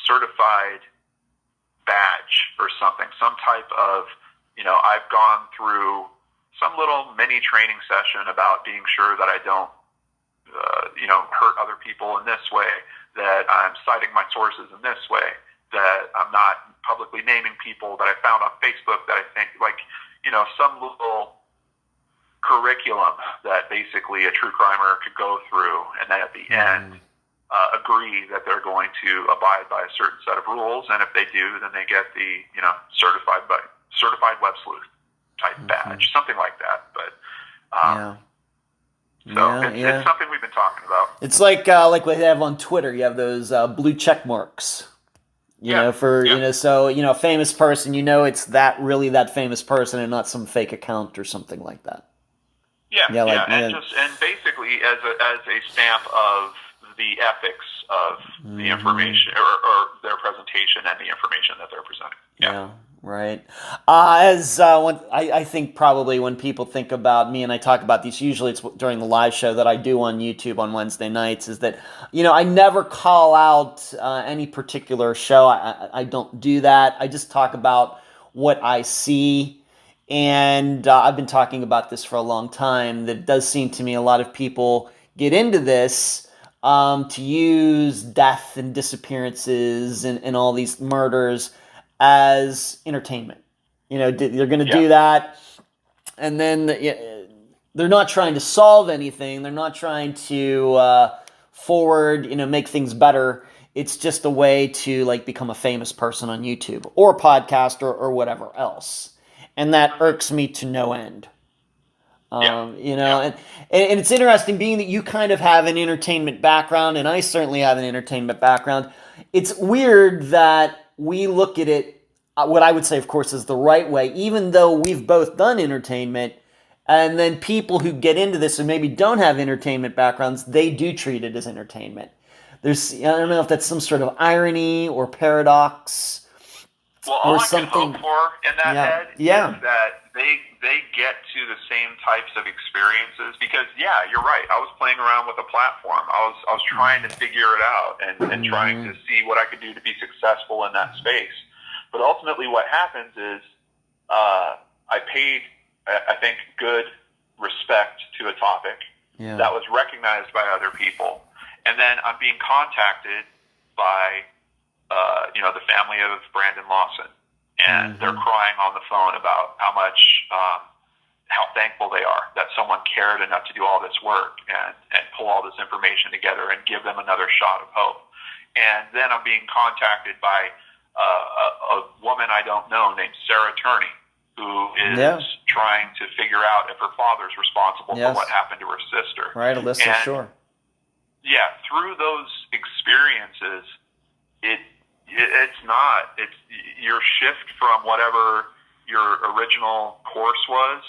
certified badge or something, some type of, you know, I've gone through some little mini training session about being sure that I don't, you know, hurt other people in this way, that I'm citing my sources in this way, that I'm not publicly naming people that I found on Facebook that I think, like, you know, some little curriculum that basically a true crimer could go through, and then at the end agree that they're going to abide by a certain set of rules, and if they do, then they get the, you know, certified web sleuth type badge, something like that. But it's something we've been talking about. It's like what they have on Twitter. You have those blue check marks. You know, so, you know, a famous person, you know, it's that famous person and not some fake account or something like that. And basically as a stamp of the ethics of the information or their presentation and the information that they're presenting. Yeah, right. I think probably when people think about me and I talk about these, usually it's during the live show that I do on YouTube on Wednesday nights, is that, you know, I never call out any particular show. I don't do that. I just talk about what I see. And I've been talking about this for a long time, that it does seem to me a lot of people get into this to use death and disappearances and all these murders as entertainment. You know, they're going to do that, and then they're not trying to solve anything. They're not trying to forward, you know, make things better. It's just a way to, like, become a famous person on YouTube or a podcast or whatever else. And that irks me to no end. You know, and it's interesting, being that you kind of have an entertainment background, and I certainly have an entertainment background. It's weird that we look at it, what I would say, of course, is the right way, even though we've both done entertainment, and then people who get into this and maybe don't have entertainment backgrounds, they do treat it as entertainment. I don't know if that's some sort of irony or paradox. Well, all I can hope for in that head is that they get to the same types of experiences, because you're right. I was playing around with a platform. I was trying to figure it out and trying to see what I could do to be successful in that space. But ultimately what happens is I paid, I think, good respect to a topic that was recognized by other people. And then I'm being contacted by, the family of Brandon Lawson, and they're crying on the phone about how thankful they are that someone cared enough to do all this work and pull all this information together and give them another shot of hope. And then I'm being contacted by a woman I don't know named Sarah Turney, who is trying to figure out if her father's responsible for what happened to her sister. Right, Alyssa, sure. Yeah, through those experiences, it's your shift from whatever your original course was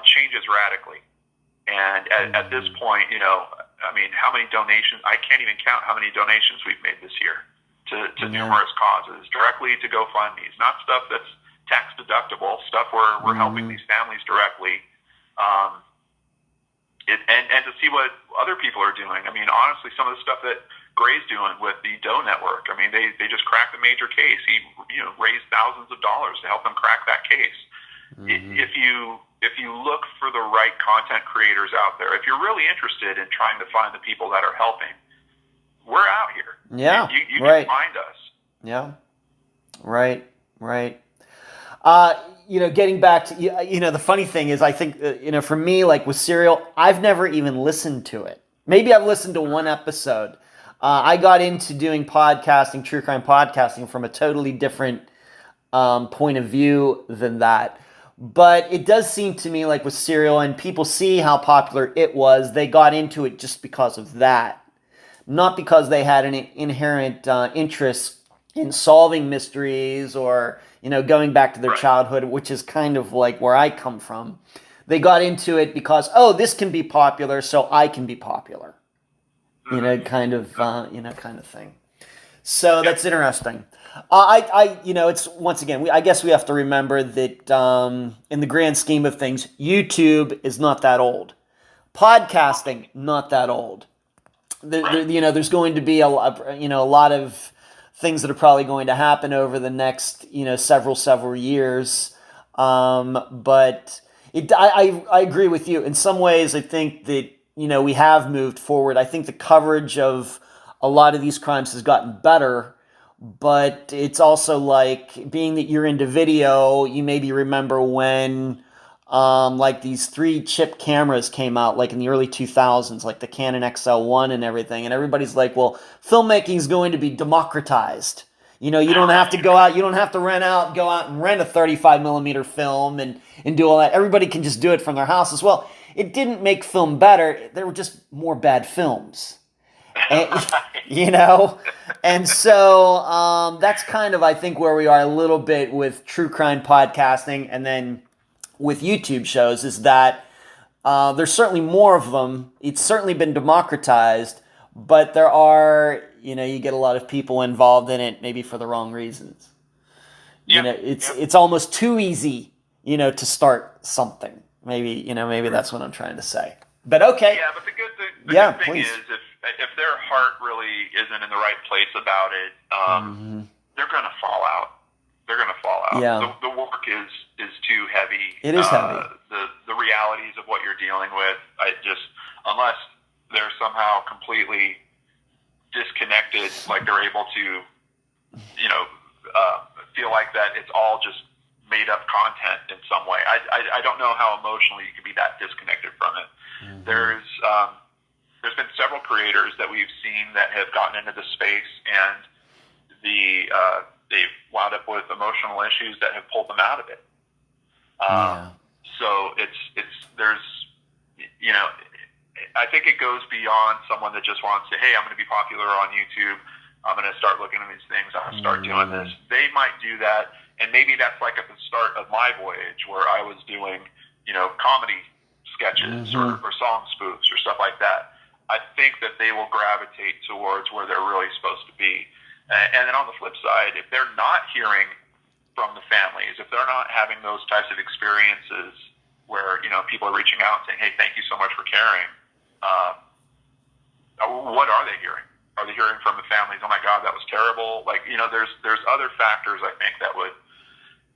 changes radically. And at this point, how many donations? I can't even count how many donations we've made this year to numerous causes, directly to GoFundMe's, not stuff that's tax deductible, stuff where we're helping these families directly. And to see what other people are doing. I mean, honestly, some of the stuff that Gray's doing with the Doe Network. I mean, they just cracked a major case. He raised thousands of dollars to help them crack that case. If you look for the right content creators out there, if you're really interested in trying to find the people that are helping, we're out here. Yeah, you can find us. Yeah, right. Getting back to, the funny thing is, I think, for me, like with Serial, I've never even listened to it. Maybe I've listened to one episode. I got into doing podcasting, true crime podcasting, from a totally different point of view than that. But it does seem to me like with Serial, and people see how popular it was, they got into it just because of that. Not because they had an inherent interest in solving mysteries or, going back to their childhood, which is kind of like where I come from. They got into it because, this can be popular, so I can be popular. Kind of thing. So that's interesting. It's once again, I guess we have to remember that in the grand scheme of things, YouTube is not that old. Podcasting, not that old. There's going to be a lot of things that are probably going to happen over the next, several years. But I agree with you. In some ways, I think that, we have moved forward. I think the coverage of a lot of these crimes has gotten better, but it's also like, being that you're into video, you maybe remember when like these 3 chip cameras came out, like in the early 2000s, like the Canon XL1 and everything, and everybody's like, well, filmmaking is going to be democratized. You don't have to go out, you don't have to go out and rent a 35 millimeter film and do all that. Everybody can just do it from their house as well. It didn't make film better. There were just more bad films. And, and so that's kind of, I think, where we are a little bit with true crime podcasting, and then with YouTube shows, is that there's certainly more of them. It's certainly been democratized, but there are, you get a lot of people involved in it, maybe for the wrong reasons. It's almost too easy, to start something. Maybe that's what I'm trying to say. But okay. Yeah, but the good thing please. is, if their heart really isn't in the right place about it, they're going to fall out. They're going to fall out. Yeah. The work is too heavy. It is heavy. The realities of what you're dealing with, unless they're somehow completely disconnected, like they're able to, feel like that it's all just made up content in some way. I don't know how emotionally you could be that disconnected from it. There's been several creators that we've seen that have gotten into the space, and they've wound up with emotional issues that have pulled them out of it. So there's I think it goes beyond someone that just wants to, hey, I'm going to be popular on YouTube, I'm going to start looking at these things, I'm going to start doing this. They might do that, and maybe that's like at the start of my voyage, where I was doing, comedy sketches or song spoofs or stuff like that. I think that they will gravitate towards where they're really supposed to be. And then on the flip side, if they're not hearing from the families, if they're not having those types of experiences where, people are reaching out saying, hey, thank you so much for caring, what are they hearing? Are they hearing from the families, oh my God, that was terrible? Like, there's other factors, I think, that would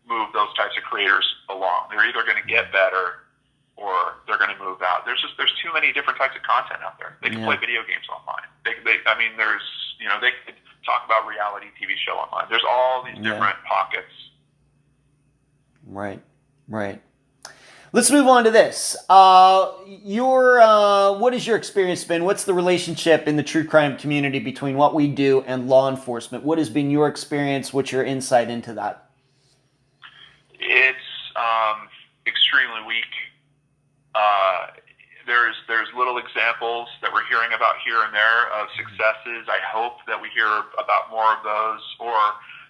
move those types of creators along. They're either going to get better or they're going to move out. There's too many different types of content out there. They can play video games online. They could talk about reality TV show online. There's all these different pockets. Right. Let's move on to this. What has your experience been? What's the relationship in the true crime community between what we do and law enforcement? What has been your experience? What's your insight into that? It's extremely weak. There's little examples that we're hearing about here and there of successes. I hope that we hear about more of those, or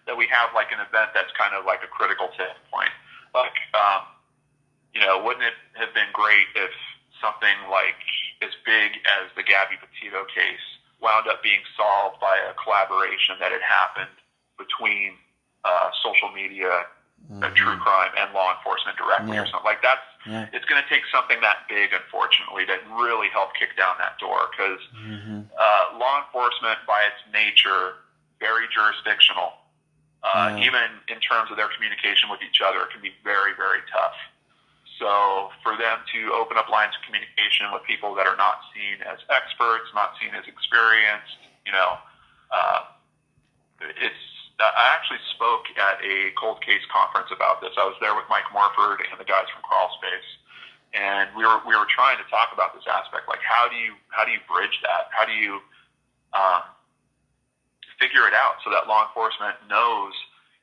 that we have like an event that's kind of like a critical tipping point. Like, wouldn't it have been great if something like as big as the Gabby Petito case wound up being solved by a collaboration that had happened between social media, true crime, and law enforcement directly, or something like that? It's going to take something that big, unfortunately, to really help kick down that door, because law enforcement, by its nature, very jurisdictional. Even in terms of their communication with each other, it can be very, very tough. So for them to open up lines of communication with people that are not seen as experts, not seen as experienced, I actually spoke at a cold case conference about this. I was there with Mike Morford and the guys from Crawl Space, and we were trying to talk about this aspect, like how do you bridge that? How do you figure it out so that law enforcement knows,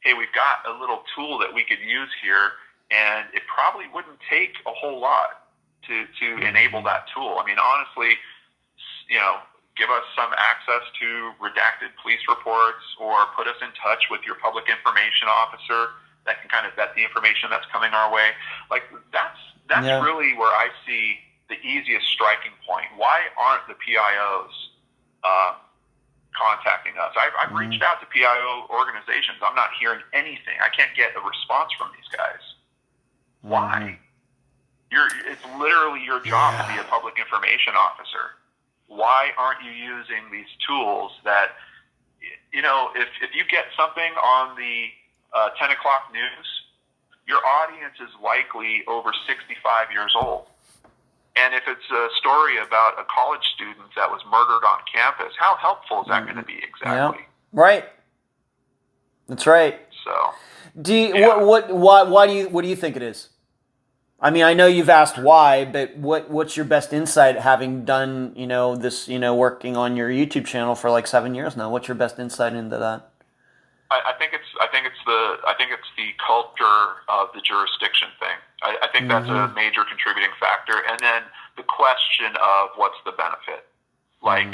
hey, we've got a little tool that we could use here, and it probably wouldn't take a whole lot to enable that tool. I mean, honestly, give us some access to redacted police reports, or put us in touch with your public information officer that can kind of vet the information that's coming our way. Like, that's really where I see the easiest striking point. Why aren't the PIOs contacting us? I've reached out to PIO organizations. I'm not hearing anything. I can't get a response from these guys. Why? It's literally your job to be a public information officer. Why aren't you using these tools that, if you get something on the 10 o'clock news, your audience is likely over 65 years old. And if it's a story about a college student that was murdered on campus, how helpful is that going to be exactly? Yeah. Right. That's right. So, what do you think it is? I mean, I know you've asked why, but what's your best insight, having done this, working on your YouTube channel for like 7 years now? What's your best insight into that? I think it's the culture of the jurisdiction thing. I think that's a major contributing factor, and then the question of what's the benefit. Like,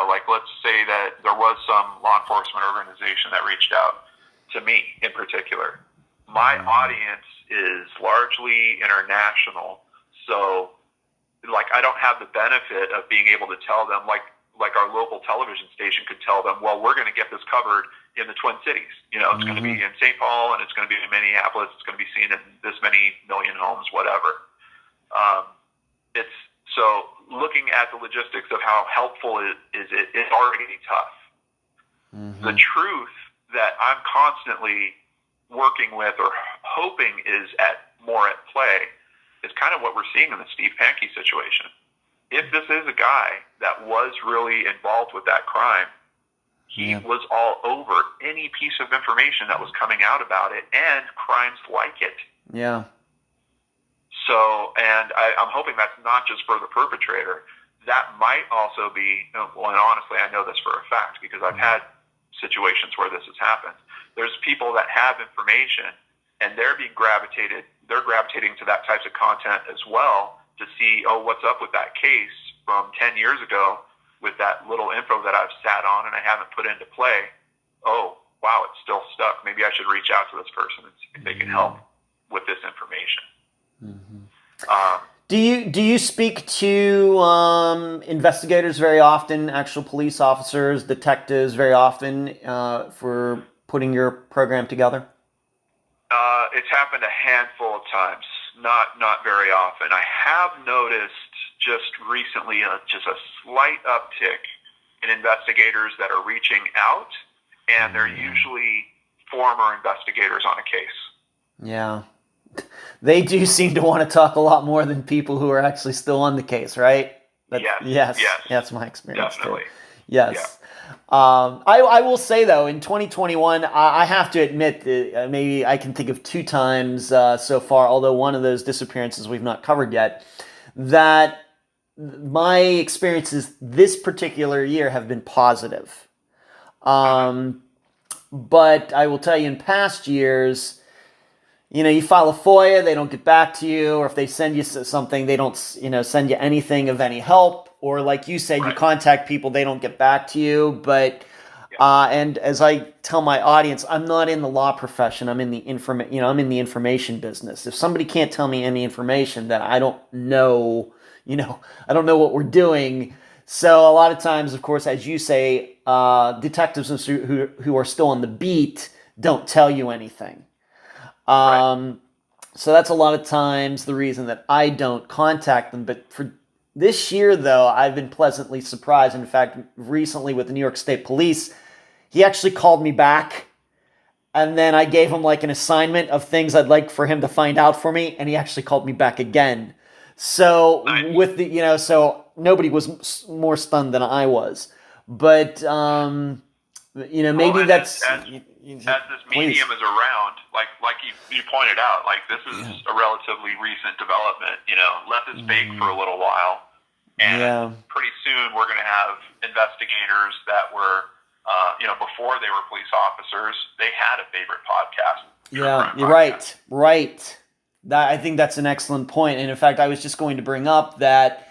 like let's say that there was some law enforcement organization that reached out to me in particular. My audience is largely international, so like I don't have the benefit of being able to tell them, like our local television station could tell them, well, we're going to get this covered in the Twin Cities. It's going to be in St. Paul, and it's going to be in Minneapolis. It's going to be seen in this many million homes, whatever. It's so looking at the logistics of how helpful it's already tough. The truth that I'm constantly working with or hoping is more at play is kind of what we're seeing in the Steve Pankey situation. If this is a guy that was really involved with that crime, he was all over any piece of information that was coming out about it, and crimes like it. Yeah. So, and I'm hoping that's not just for the perpetrator. That might also be, well, and honestly, I know this for a fact because I've had situations where this has happened. There's people that have information, and they're gravitating to that types of content as well to see, what's up with that case from 10 years ago with that little info that I've sat on and I haven't put into play. Oh, wow, it's still stuck. Maybe I should reach out to this person and see if they can help with this information. Do you speak to investigators very often, actual police officers, detectives very often for putting your program together? It's happened a handful of times, not very often. I have noticed just recently just a slight uptick in investigators that are reaching out, and they're usually former investigators on a case. Yeah. They do seem to want to talk a lot more than people who are actually still on the case, right? Yes. That's my experience. Definitely. Too. Yes. I will say, though, in 2021, I have to admit that maybe I can think of 2 times so far, although one of those disappearances we've not covered yet, that my experiences this particular year have been positive. But I will tell you, in past years, you file a FOIA, they don't get back to you, or if they send you something, they don't, send you anything of any help. Or like you said, you contact people, they don't get back to you. But and as I tell my audience, I'm not in the law profession. I'm in the I'm in the information business. If somebody can't tell me any information, then I don't know. I don't know what we're doing. So a lot of times, of course, as you say, detectives who are still on the beat don't tell you anything. So that's a lot of times the reason that I don't contact them. But for this year, though, I've been pleasantly surprised. In fact, recently with the New York State Police, he actually called me back. And then I gave him like an assignment of things I'd like for him to find out for me. And he actually called me back again. So with the, so nobody was more stunned than I was. But, maybe that's... As this medium is around, like you pointed out, like this is a relatively recent development. Let this bake for a little while, and pretty soon we're going to have investigators that were, before they were police officers, they had a favorite podcast. Yeah, you're right. I think that's an excellent point. And in fact, I was just going to bring up that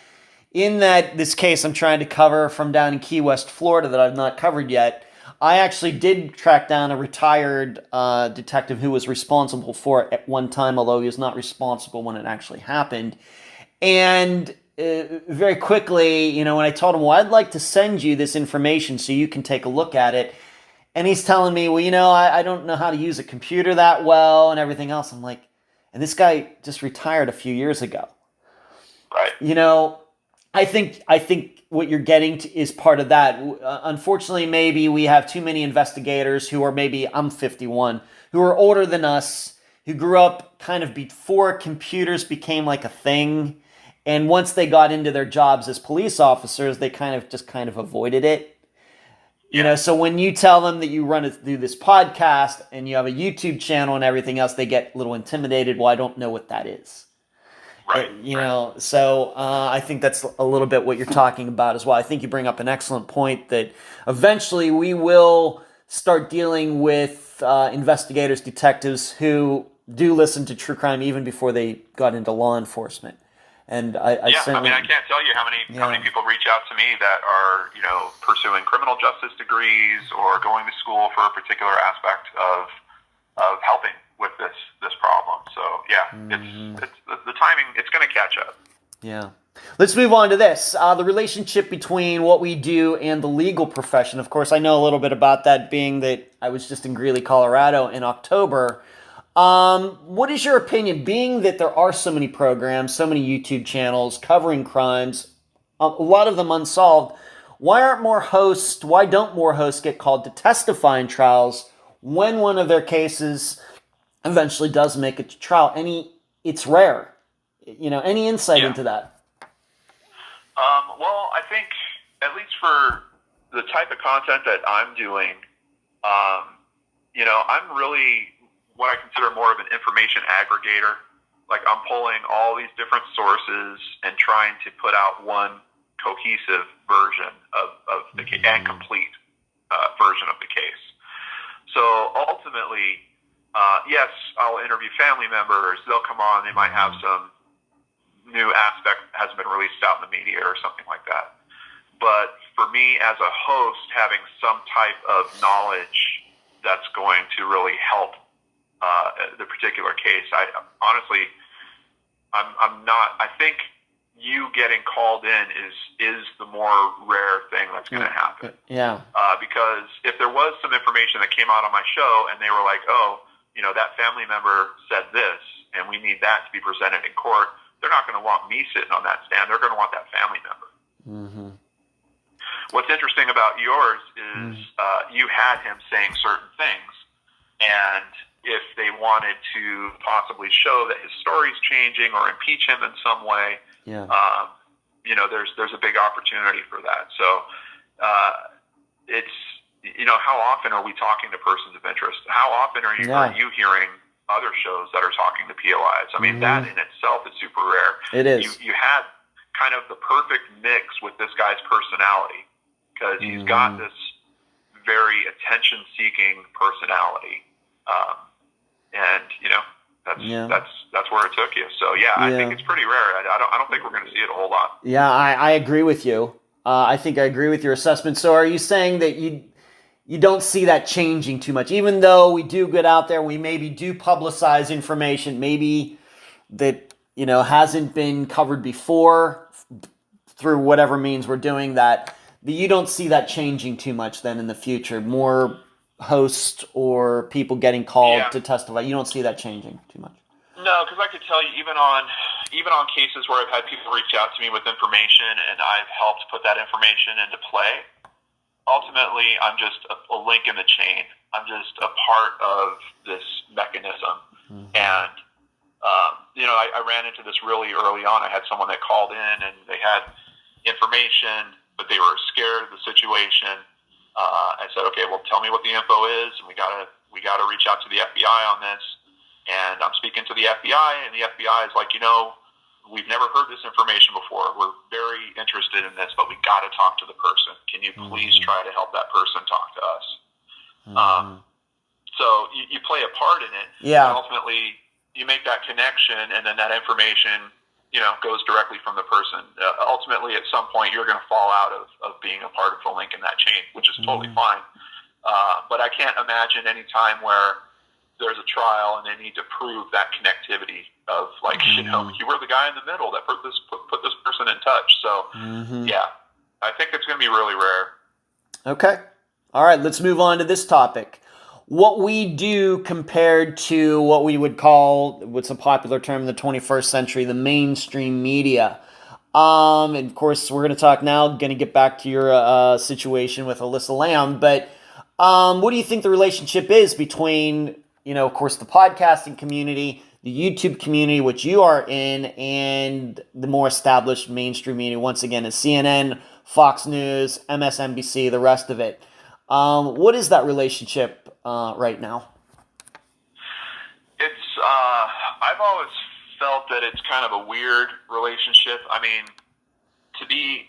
in this case I'm trying to cover from down in Key West, Florida, that I've not covered yet. I actually did track down a retired detective who was responsible for it at one time, although he was not responsible when it actually happened. And very quickly, when I told him, well, I'd like to send you this information so you can take a look at it. And he's telling me, well, I don't know how to use a computer that well and everything else. I'm like, and this guy just retired a few years ago. Right. I think what you're getting to is part of that. Unfortunately, maybe we have too many investigators who are I'm 51, who are older than us, who grew up kind of before computers became like a thing. And once they got into their jobs as police officers, they kind of avoided it. So when you tell them that you do this podcast and you have a YouTube channel and everything else, they get a little intimidated. Well, I don't know what that is. Right. So I think that's a little bit what you're talking about as well. I think you bring up an excellent point that eventually we will start dealing with investigators, detectives who do listen to true crime even before they got into law enforcement. And I can't tell you how many people reach out to me that are pursuing criminal justice degrees or going to school for a particular aspect of helping with this problem. So it's the timing. It's going to catch up. Yeah. Let's move on to this. The relationship between what we do and the legal profession. Of course, I know a little bit about that, being that I was just in Greeley, Colorado in October. What is your opinion, being that there are so many programs, so many YouTube channels covering crimes, a lot of them unsolved? Why don't more hosts get called to testify in trials when one of their cases eventually does make it to trial? It's rare. Any insight into that? Well, I think at least for the type of content that I'm doing, I'm really what I consider more of an information aggregator. Like I'm pulling all these different sources and trying to put out one cohesive version of the case and complete version of the case. So ultimately, yes, I'll interview family members. They'll come on. They might have some new aspect that hasn't been released out in the media or something like that. But for me as a host, having some type of knowledge that's going to really help the particular case, I'm not. I think you getting called in is the more rare thing that's going to happen. Yeah. Because if there was some information that came out on my show and they were like, oh, that family member said this and we need that to be presented in court, they're not going to want me sitting on that stand. They're going to want that family member. Mm-hmm. What's interesting about yours is you had him saying certain things, and if they wanted to possibly show that his story's changing or impeach him in some way, there's a big opportunity for that. So it's, how often are we talking to persons of interest? How often are you hearing other shows that are talking to POIs? I mean, that in itself is super rare. It is. You had kind of the perfect mix with this guy's personality, because he's got this very attention-seeking personality, and that's where it took you. So I think it's pretty rare. I don't think we're going to see it a whole lot. Yeah, I agree with you. I think I agree with your assessment. So, are you saying that you don't see that changing too much, even though we do get out there, we maybe do publicize information, maybe that hasn't been covered before through whatever means we're doing that you don't see that changing too much then in the future? More hosts or people getting called to testify, you don't see that changing too much? No, because I could tell you, even on cases where I've had people reach out to me with information and I've helped put that information into play, ultimately I'm just a link in the chain. I'm just a part of this mechanism. And I ran into this really early on. I had someone that called in and they had information, but they were scared of the situation. I said, okay, well, tell me what the info is, and we gotta reach out to the FBI on this. And I'm speaking to the FBI, and the FBI is like, we've never heard this information before. We're very interested in this, but we got to talk to the person. Can you please try to help that person talk to us? So you play a part in it. Yeah. And ultimately, you make that connection, and then that information, goes directly from the person. Ultimately, at some point, you're going to fall out of being a part of the link in that chain, which is totally fine. But I can't imagine any time where there's a trial and they need to prove that connectivity of you were the guy in the middle that put this person in touch. So I think it's going to be really rare. Okay. All right. Let's move on to this topic. What we do compared to what we would call, what's a popular term in the 21st century, the mainstream media. And of course, we're going to talk now, going to get back to your situation with Elisa Lam, but what do you think the relationship is between, of course, the podcasting community, the YouTube community, which you are in, and the more established mainstream media? Once again, it's CNN, Fox News, MSNBC, the rest of it. What is that relationship right now? It's I've always felt that it's kind of a weird relationship. I mean, to be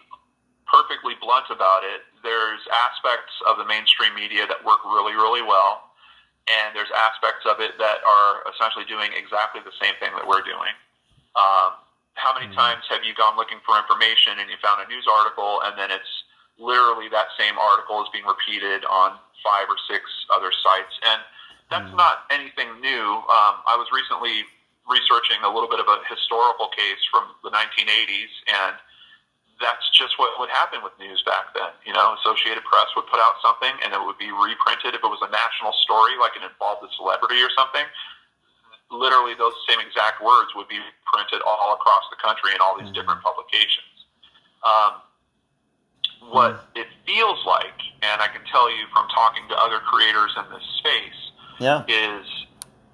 perfectly blunt about it, there's aspects of the mainstream media that work really, really well, and there's aspects of it that are essentially doing exactly the same thing that we're doing. How many times have you gone looking for information and you found a news article, and then it's literally that same article is being repeated on 5 or 6 other sites? And that's not anything new. I was recently researching a little bit of a historical case from the 1980s, and that's just what would happen with news back then. Associated Press would put out something, and it would be reprinted. If it was a national story, like it involved a celebrity or something, literally those same exact words would be printed all across the country in all these different publications. What it feels like, and I can tell you from talking to other creators in this space, is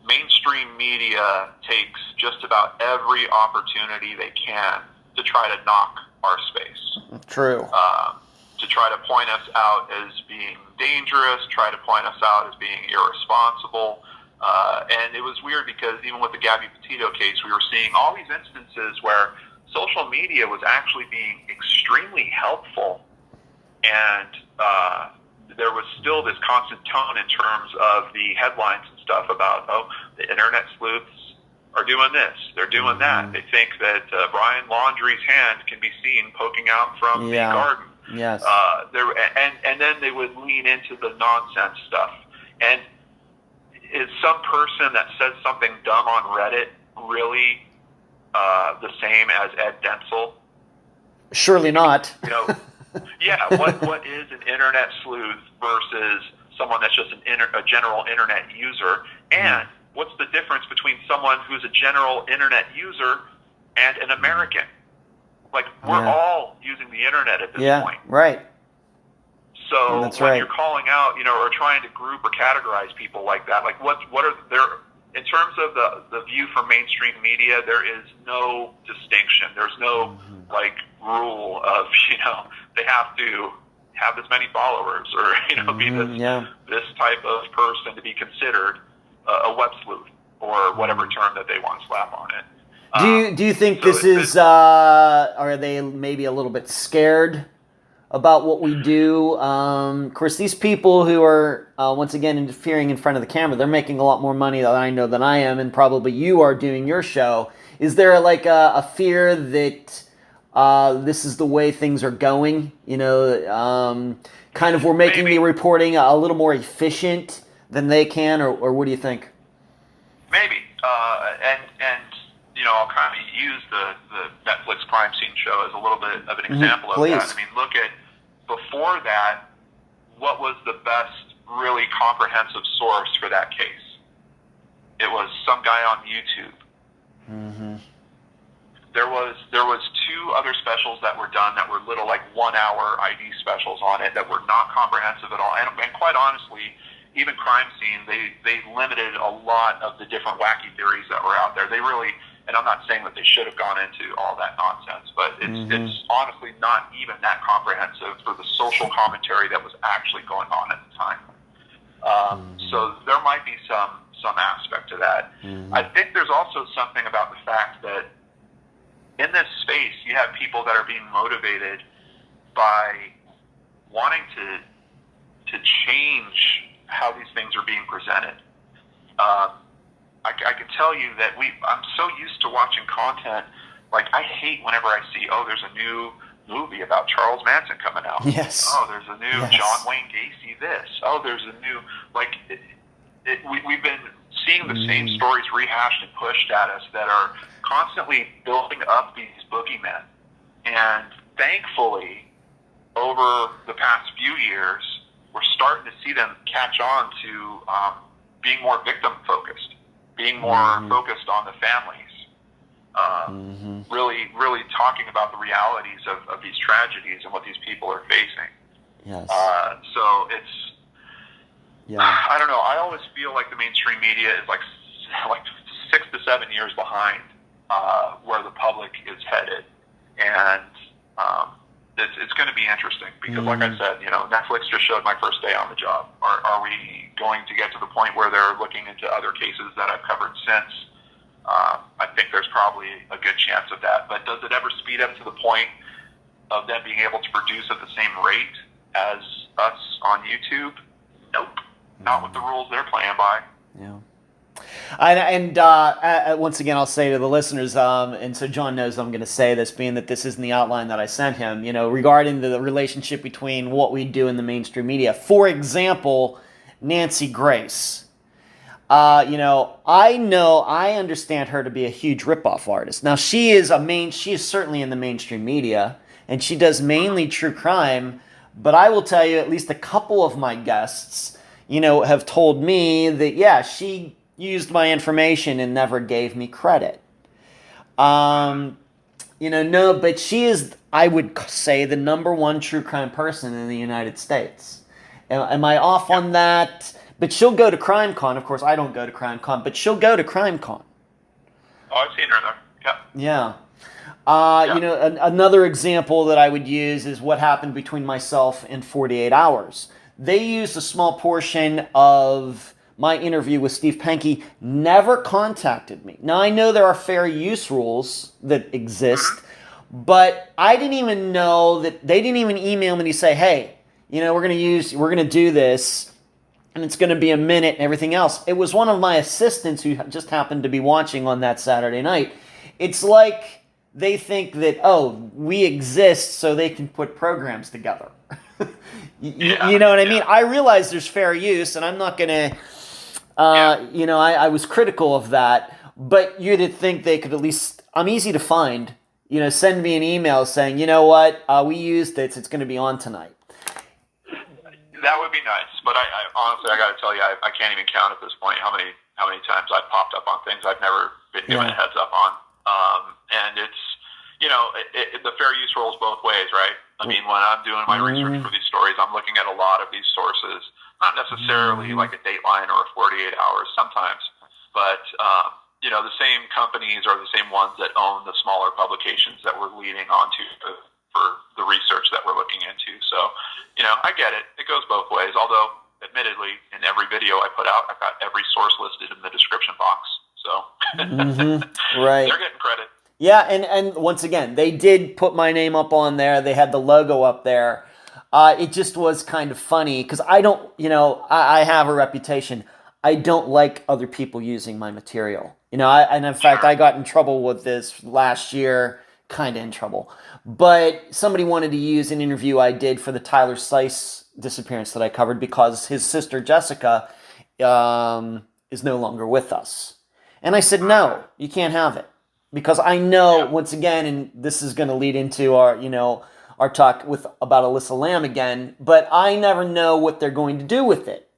mainstream media takes just about every opportunity they can to try to knock our space. True. To try to point us out as being dangerous, try to point us out as being irresponsible. And it was weird because even with the Gabby Petito case, we were seeing all these instances where social media was actually being extremely helpful. And there was still this constant tone in terms of the headlines and stuff about, the internet sleuths are doing this, they're doing that. They think that Brian Laundrie's hand can be seen poking out from the garden. Yes. And then they would lean into the nonsense stuff. And is some person that says something dumb on Reddit really the same as Ed Denzel? Surely not. What is an internet sleuth versus someone that's just a general internet user? And what's the difference between someone who's a general internet user and an American? We're all using the internet at this point. Right. So That's when right. you're calling out, or trying to group or categorize people like that, what are their, in terms of the view from mainstream media, there is no distinction. There's no rule of, they have to have this many followers, or be this type of person to be considered a web sleuth, or whatever term that they want to slap on it. Do you think this is? Are they maybe a little bit scared about what we do? Of course, these people who are once again interfering in front of the camera, they're making a lot more money than I am, and probably you are doing your show. Is there like a fear that this is the way things are going? Kind of we're making the reporting a little more efficient than they can, or what do you think? Maybe, and I'll kind of use the Netflix crime scene show as a little bit of an example of that. I mean, look at, before that, what was the best, really comprehensive source for that case? It was some guy on YouTube. There was 2 other specials that were done that were little, like 1-hour ID specials on it that were not comprehensive at all. And quite honestly, even crime scene, they limited a lot of the different wacky theories that were out there. They really, and I'm not saying that they should have gone into all that nonsense, but it's honestly not even that comprehensive for the social commentary that was actually going on at the time. So there might be some aspect to that. I think there's also something about the fact that in this space, you have people that are being motivated by wanting to change how these things are being presented. I can tell you that I'm so used to watching content. Like, I hate whenever I see, there's a new movie about Charles Manson coming out. Yes. There's a new John Wayne Gacy this. There's a new, we've been seeing the same stories rehashed and pushed at us that are constantly building up these boogeymen. And thankfully, over the past few years, we're starting to see them catch on to being more victim-focused, being more focused on the families, really talking about the realities of these tragedies and what these people are facing. Yes. So it's, I don't know. I always feel like the mainstream media is like 6 to 7 years behind where the public is headed, and it's going to be interesting because, like I said, Netflix just showed my first day on the job. Are we going to get to the point where they're looking into other cases that I've covered since? I think there's probably a good chance of that. But does it ever speed up to the point of them being able to produce at the same rate as us on YouTube? Nope. Not with the rules they're playing by. Yeah. And once again, I'll say to the listeners, and so John knows I'm going to say this, being that this isn't the outline that I sent him, regarding the relationship between what we do in the mainstream media. For example, Nancy Grace. I understand her to be a huge ripoff artist. Now, she is certainly in the mainstream media, and she does mainly true crime, but I will tell you, at least a couple of my guests, have told me that, she used my information and never gave me credit. But she is, I would say, the #1 true crime person in the United States. Am I off on that? But she'll go to CrimeCon. Of course, I don't go to CrimeCon, but she'll go to CrimeCon. I've seen her there. Yeah. Another example that I would use is what happened between myself and 48 Hours. They used a small portion of my interview with Steve Pankey, never contacted me. Now, I know there are fair use rules that exist, but I didn't even know that they didn't even email me to say, hey, we're going to do this, and it's going to be a minute and everything else. It was one of my assistants who just happened to be watching on that Saturday night. It's like they think that, we exist so they can put programs together. You know what I mean? I realize there's fair use, and I'm not going to, I was critical of that, but you'd think they could at least, I'm easy to find, send me an email saying, we used it, it's going to be on tonight. That would be nice, but I honestly, I got to tell you, I can't even count at this point how many times I've popped up on things I've never been given a heads up on. And it's, the fair use rolls both ways, right? I mean, when I'm doing my research for these stories, I'm looking at a lot of these sources, not necessarily like a Dateline or a 48 Hours sometimes, but, the same companies are the same ones that own the smaller publications that we're leading onto for the research that we're looking into. So, I get it. It goes both ways. Although, admittedly, in every video I put out, I've got every source listed in the description box. So Right. they're getting credit. Yeah, and once again, they did put my name up on there. They had the logo up there. It just was kind of funny because I don't, I have a reputation. I don't like other people using my material. And in fact, I got in trouble with this last year, kind of in trouble. But somebody wanted to use an interview I did for the Tyler Slice disappearance that I covered because his sister Jessica is no longer with us. And I said, no, you can't have it. Because I know, once again, and this is going to lead into our, our talk about Elisa Lam again, but I never know what they're going to do with it.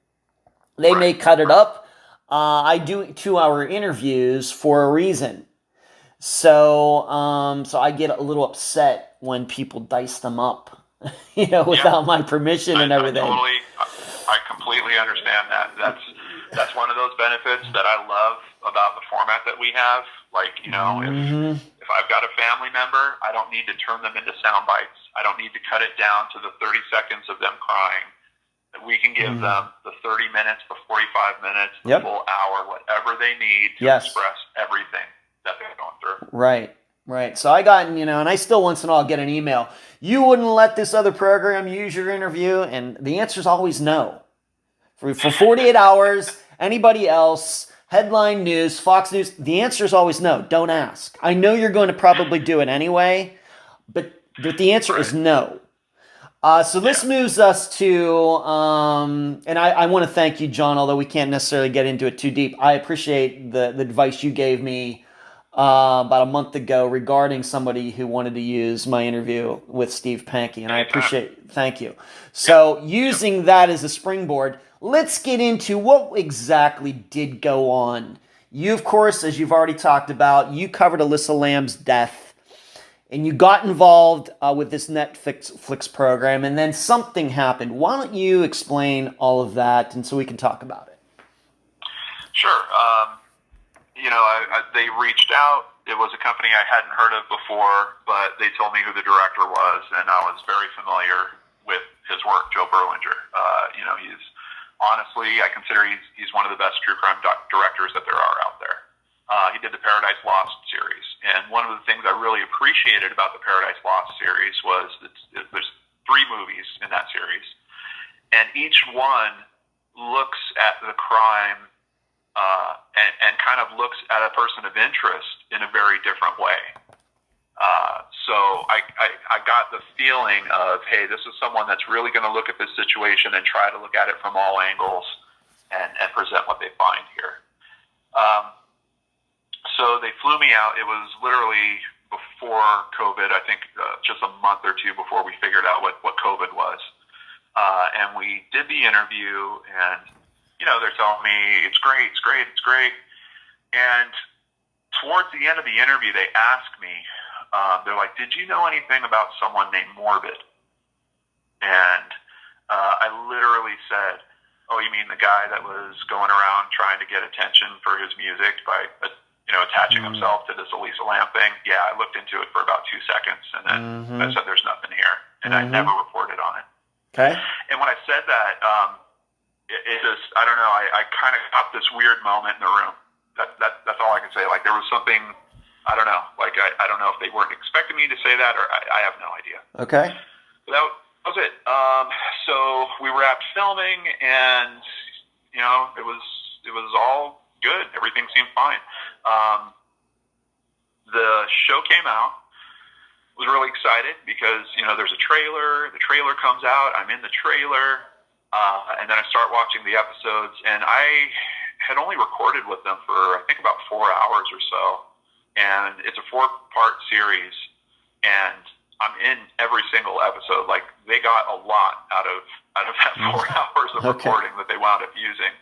They may cut it up. I do 2-hour interviews for a reason. So I get a little upset when people dice them up, without my permission and everything. I completely understand that. That's one of those benefits that I love about the format that we have. Like, if I've got a family member, I don't need to turn them into sound bites. I don't need to cut it down to the 30 seconds of them crying. We can give them the 30 minutes, the 45 minutes, the full hour, whatever they need to express everything that they're going through. Right. So I got, and I still once in a while get an email. You wouldn't let this other program use your interview? And the answer is always no. For 48 hours, anybody else, headline news, Fox News, the answer is always no. Don't ask. I know you're going to probably do it anyway, but the answer is no. So this moves us to, and I want to thank you, John, although we can't necessarily get into it too deep. I appreciate the advice you gave me about a month ago regarding somebody who wanted to use my interview with Steve Pankey, and I appreciate, thank you. So using that as a springboard, let's get into what exactly did go on. You, of course, as you've already talked about, you covered Elisa Lam's death. And you got involved with this Netflix program, and then something happened. Why don't you explain all of that, and so we can talk about it? Sure. They reached out. It was a company I hadn't heard of before, but they told me who the director was, and I was very familiar with his work, Joe Berlinger. I consider he's one of the best true crime directors that there are out there. He did the Paradise Lost series, and one of the things I really appreciated about the Paradise Lost series was there's 3 movies in that series, and each one looks at the crime and kind of looks at a person of interest in a very different way. So I got the feeling of, hey, this is someone that's really going to look at this situation and try to look at it from all angles and present what they find here. So they flew me out. It was literally before COVID, I think just a month or two before we figured out what COVID was. And we did the interview, and, they're telling me, it's great. And towards the end of the interview, they asked me, they're like, did you know anything about someone named Morbid? And I literally said, oh, you mean the guy that was going around trying to get attention for his music by attaching himself to this Elisa Lam thing? Yeah, I looked into it for about 2 seconds, and then I said, there's nothing here. And I never reported on it. Okay. And when I said that, it just, I don't know, I kind of got this weird moment in the room. That's all I can say. Like, there was something, I don't know. Like, I don't know if they weren't expecting me to say that, or I have no idea. Okay. But that was it. So we wrapped filming, and, it was all good. Everything seemed fine. The show came out. Was really excited because, there's a trailer. The trailer comes out. I'm in the trailer. And then I start watching the episodes. And I had only recorded with them for, I think, about 4 hours or so. And it's a 4-part series. And I'm in every single episode. Like, they got a lot out of that 4 hours of recording that they wound up using.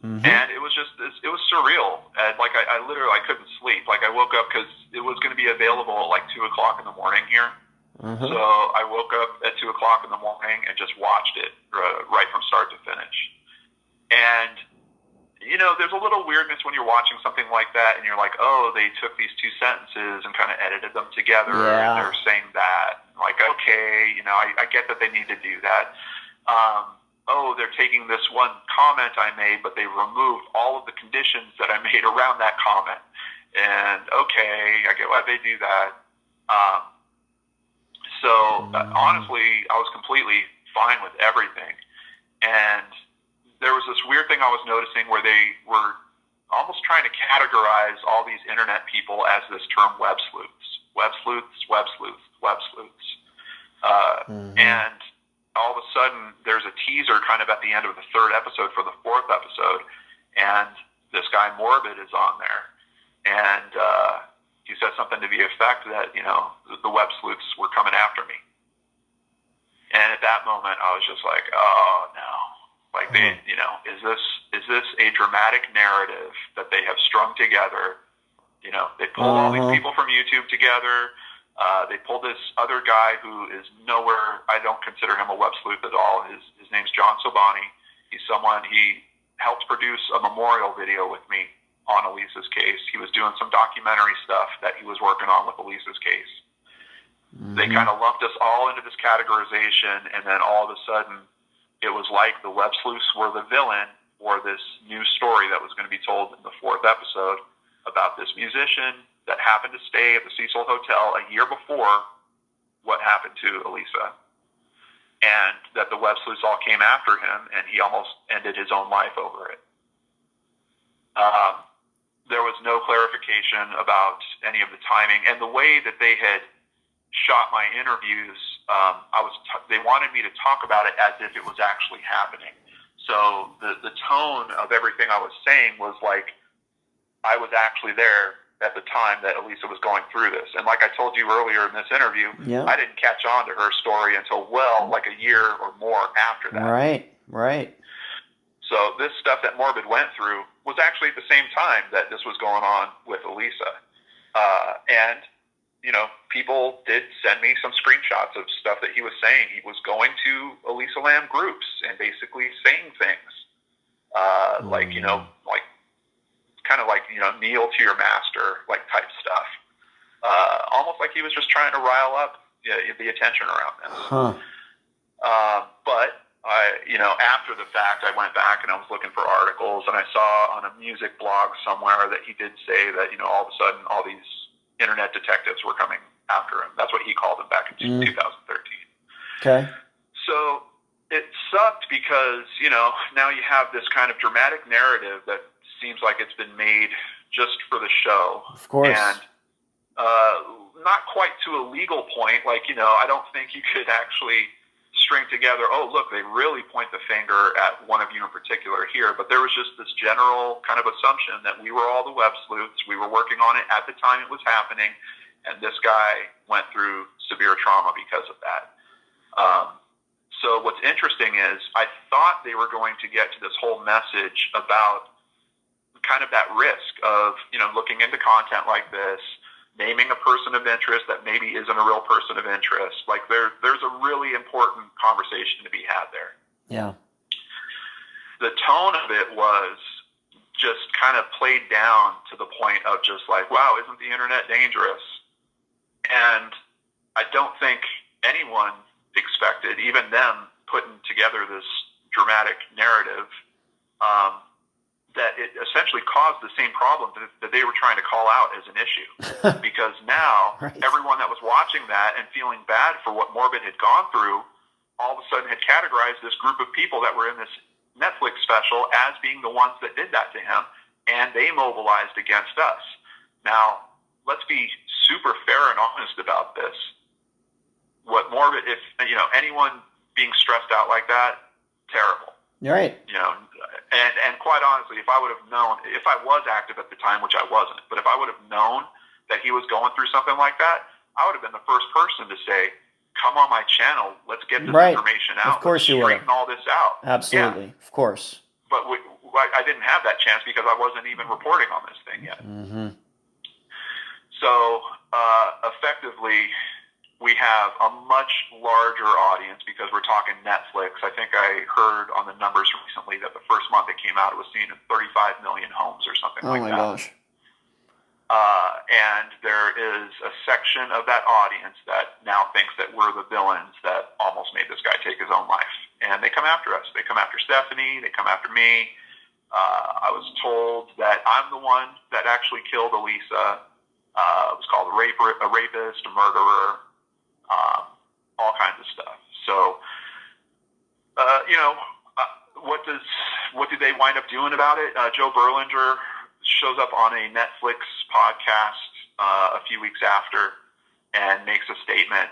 And it was just, it was surreal. And like, I literally, I couldn't sleep. Like, I woke up because it was going to be available at like 2 o'clock in the morning here. So I woke up at 2 o'clock in the morning and just watched it right from start to finish. And, there's a little weirdness when you're watching something like that and you're like, oh, they took these 2 sentences and kind of edited them together and they're saying that. Like, okay, I get that they need to do that. Oh, they're taking this one comment I made, but they removed all of the conditions that I made around that comment. And okay, I get why they do that. Honestly, I was completely fine with everything. And there was this weird thing I was noticing where they were almost trying to categorize all these internet people as this term web sleuths. Web sleuths, web sleuths, web sleuths. And all of a sudden, there's a teaser kind of at the end of the third episode for the fourth episode, and this guy Morbid is on there. And he says something to the effect that, the web sleuths were coming after me. And at that moment, I was just like, oh, no. Like, is this a dramatic narrative that they have strung together? They pulled all these people from YouTube together. They pulled this other guy who is nowhere. I don't consider him a web sleuth at all. His name's John Sobani. He helped produce a memorial video with me on Elisa's case. He was doing some documentary stuff that he was working on with Elisa's case. They kind of lumped us all into this categorization, and then all of a sudden, it was like the web sleuths were the villain for this new story that was going to be told in the fourth episode about this musician that happened to stay at the Cecil Hotel a year before what happened to Elisa. And that the web sleuths all came after him, and he almost ended his own life over it. There was no clarification about any of the timing. And the way that they had shot my interviews, they wanted me to talk about it as if it was actually happening. So the tone of everything I was saying was like I was actually there at the time that Elisa was going through this. And like I told you earlier in this interview, I didn't catch on to her story until like a year or more after that. Right. So this stuff that Morbid went through was actually at the same time that this was going on with Elisa. And people did send me some screenshots of stuff that he was saying. He was going to Elisa Lam groups and basically saying things like kneel to your master, like type stuff. Almost like he was just trying to rile up the attention around this. But after the fact, I went back and I was looking for articles, and I saw on a music blog somewhere that he did say that, all of a sudden all these internet detectives were coming after him. That's what he called them back in 2013. Okay. So it sucked because, now you have this kind of dramatic narrative that seems like it's been made just for the show. Of course. And not quite to a legal point. Like, I don't think you could actually string together, oh, look, they really point the finger at one of you in particular here. But there was just this general kind of assumption that we were all the web sleuths. We were working on it at the time it was happening. And this guy went through severe trauma because of that. So what's interesting is I thought they were going to get to this whole message about kind of that risk of, looking into content like this, naming a person of interest that maybe isn't a real person of interest. Like there's a really important conversation to be had there. Yeah. The tone of it was just kind of played down to the point of just like, wow, isn't the internet dangerous? And I don't think anyone expected, even them putting together this dramatic narrative, that it essentially caused the same problem that they were trying to call out as an issue. Because now everyone that was watching that and feeling bad for what Morbid had gone through, all of a sudden had categorized this group of people that were in this Netflix special as being the ones that did that to him, and they mobilized against us. Now, let's be super fair and honest about this. What Morbid, if anyone being stressed out like that, terrible. Right. And quite honestly, if I would have known, if I was active at the time, which I wasn't, but if I would have known that he was going through something like that, I would have been the first person to say, come on my channel, let's get this information out. Of course you would. Straighten all this out. Absolutely. Yeah. Of course. But I didn't have that chance because I wasn't even reporting on this thing yet. Mm-hmm. So effectively, we have a much larger audience because we're talking Netflix. I think I heard on the numbers recently that the first month it came out, it was seen in 35 million homes or something like that. Oh my gosh. And there is a section of that audience that now thinks that we're the villains that almost made this guy take his own life. And they come after us. They come after Stephanie. They come after me. I was told that I'm the one that actually killed Elisa. It was called a rapist, a murderer, all kinds of stuff. So, what did they wind up doing about it? Joe Berlinger shows up on a Netflix podcast a few weeks after and makes a statement,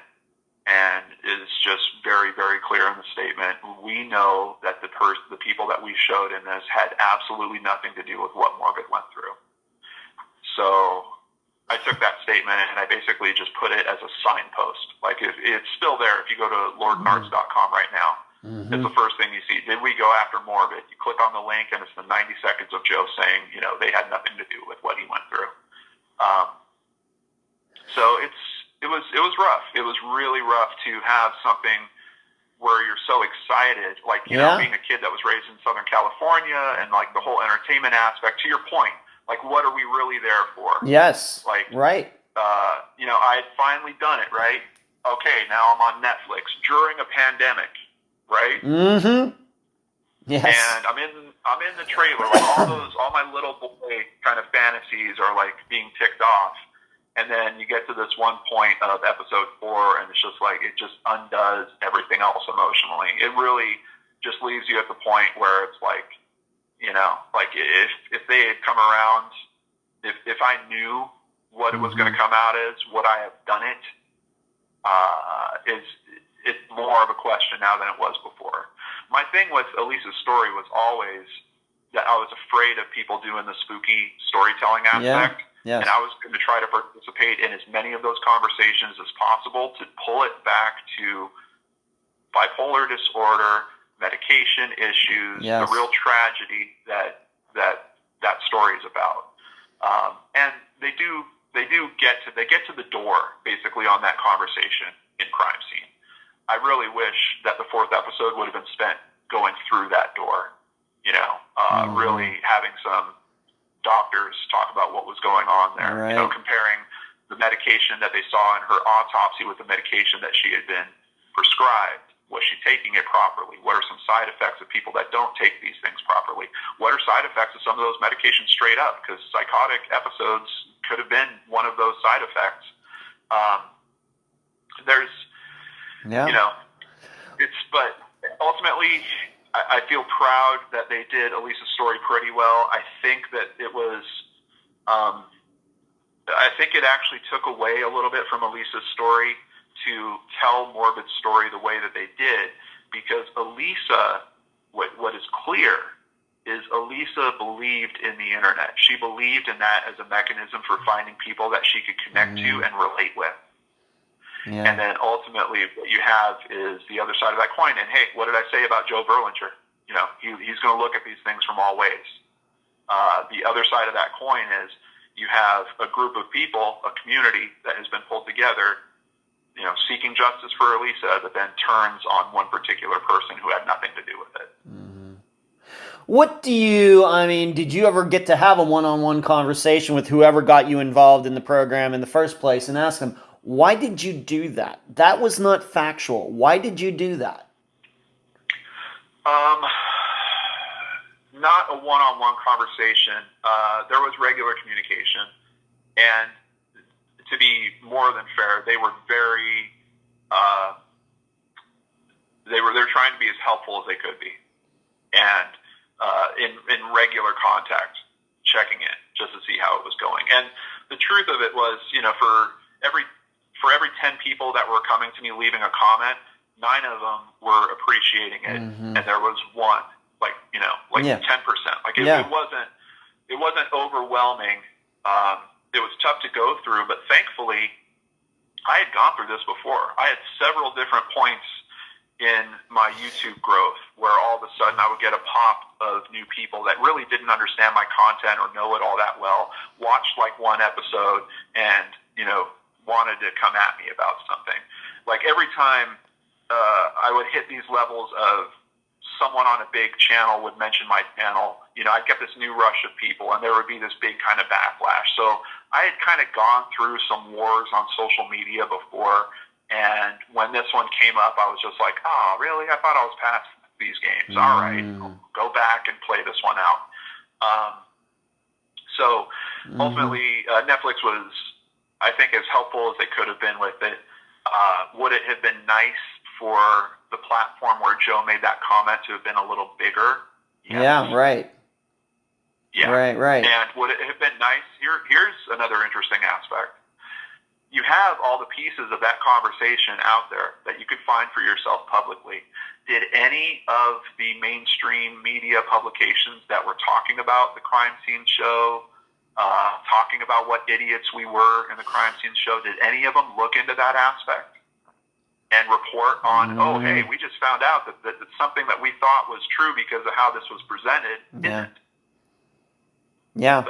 and is just very, very clear in the statement. We know that the people that we showed in this had absolutely nothing to do with what Morbid went through. So I took that statement and I basically just put it as a signpost. Like, it's still there. If you go to lordanarts.com right now, it's the first thing you see. Did we go after Morbid? You click on the link and it's the 90 seconds of Joe saying, they had nothing to do with what he went through. So it was rough. It was really rough to have something where you're so excited, like, being a kid that was raised in Southern California and like the whole entertainment aspect. To your point, like, what are we really there for? Yes. Like, right. I had finally done it, right? Okay, now I'm on Netflix during a pandemic, right? Mm-hmm. Yes. And I'm in the trailer, like all my little boy kind of fantasies are like being ticked off. And then you get to this one point of episode 4, and it's just like, it just undoes everything else emotionally. It really just leaves you at the point where it's like, like if they had come around, if I knew what it was going to come out as, would I have done it? It's more of a question now than it was before. My thing with Elisa's story was always that I was afraid of people doing the spooky storytelling aspect. Yeah. Yes. And I was going to try to participate in as many of those conversations as possible to pull it back to bipolar disorder, medication issues, the real tragedy that story is about. And they get to the door basically on that conversation in Crime Scene. I really wish that the 4th episode would have been spent going through that door, really having some doctors talk about what was going on there, right. Comparing the medication that they saw in her autopsy with the medication that she had been prescribed. Was she taking it properly? What are some side effects of people that don't take these things properly? What are side effects of some of those medications straight up? Because psychotic episodes could have been one of those side effects. But ultimately, I feel proud that they did Elisa's story pretty well. I think that it was, I think it actually took away a little bit from Elisa's story to tell Morbid's story the way that they did, because Elisa, what is clear is Elisa believed in the internet. She believed in that as a mechanism for finding people that she could connect to and relate with. Yeah. And then ultimately what you have is the other side of that coin. And hey, what did I say about Joe Berlinger? He's going to look at these things from all ways. The other side of that coin is you have a group of people, a community that has been pulled together, seeking justice for Elisa, that then turns on one particular person who had nothing to do with it. Did you ever get to have a one-on-one conversation with whoever got you involved in the program in the first place and ask them, why did you do that? That was not factual. Why did you do that? Not a one-on-one conversation. There was regular communication, and to be more than fair, they were very, they're trying to be as helpful as they could be, and in regular contact, checking in just to see how it was going. And the truth of it was, for every 10 people that were coming to me leaving a comment, 9 of them were appreciating it, and there was one, 10%. It wasn't overwhelming. It was tough to go through, but thankfully, I had gone through this before. I had several different points in my YouTube growth where all of a sudden I would get a pop of new people that really didn't understand my content or know it all that well, watched like one episode and, wanted to come at me about something. Like every time I would hit these levels of someone on a big channel would mention my channel, I'd get this new rush of people and there would be this big kind of backlash. So I had kind of gone through some wars on social media before, And when this one came up, I was just like, oh, really? I thought I was past these games. All right, I'll go back and play this one out. So ultimately, Netflix was, I think, as helpful as they could have been with it. Would it have been nice for the platform where Joe made that comment to have been a little bigger? Yes. Yeah, right. Yeah. Right. And would it have been nice? Here's another interesting aspect. You have all the pieces of that conversation out there that you could find for yourself publicly. Did any of the mainstream media publications that were talking about the crime scene show, talking about what idiots we were in the crime scene show, did any of them look into that aspect and report on, oh, hey, we just found out that something that we thought was true because of how this was presented isn't? Yeah.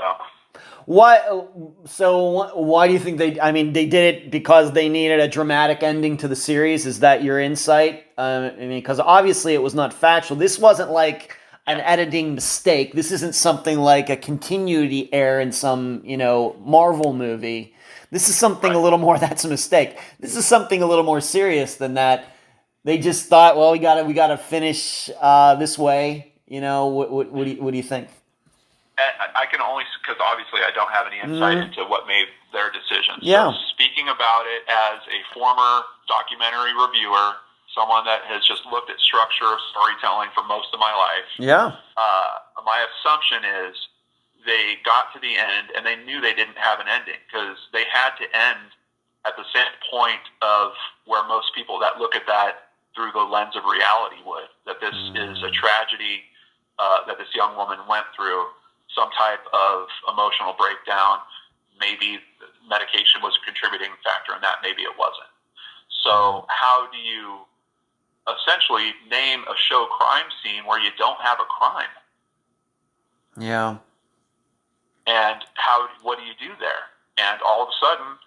So, why do you think they did it because they needed a dramatic ending to the series? Is that your insight? Because obviously it was not factual. This wasn't like an editing mistake. This isn't something like a continuity error in some, Marvel movie. This is something a little more, that's a mistake. This is something a little more serious than that. They just thought, well, we gotta finish this way. What do you think? I can only, because obviously I don't have any insight into what made their decisions. Yeah. So speaking about it as a former documentary reviewer, someone that has just looked at structure of storytelling for most of my life, my assumption is they got to the end and they knew they didn't have an ending because they had to end at the same point of where most people that look at that through the lens of reality would, that this is a tragedy that this young woman went through, some type of emotional breakdown. Maybe medication was a contributing factor in that, maybe it wasn't. So how do you essentially name a show crime scene where you don't have a crime? Yeah. And what do you do there? And all of a sudden,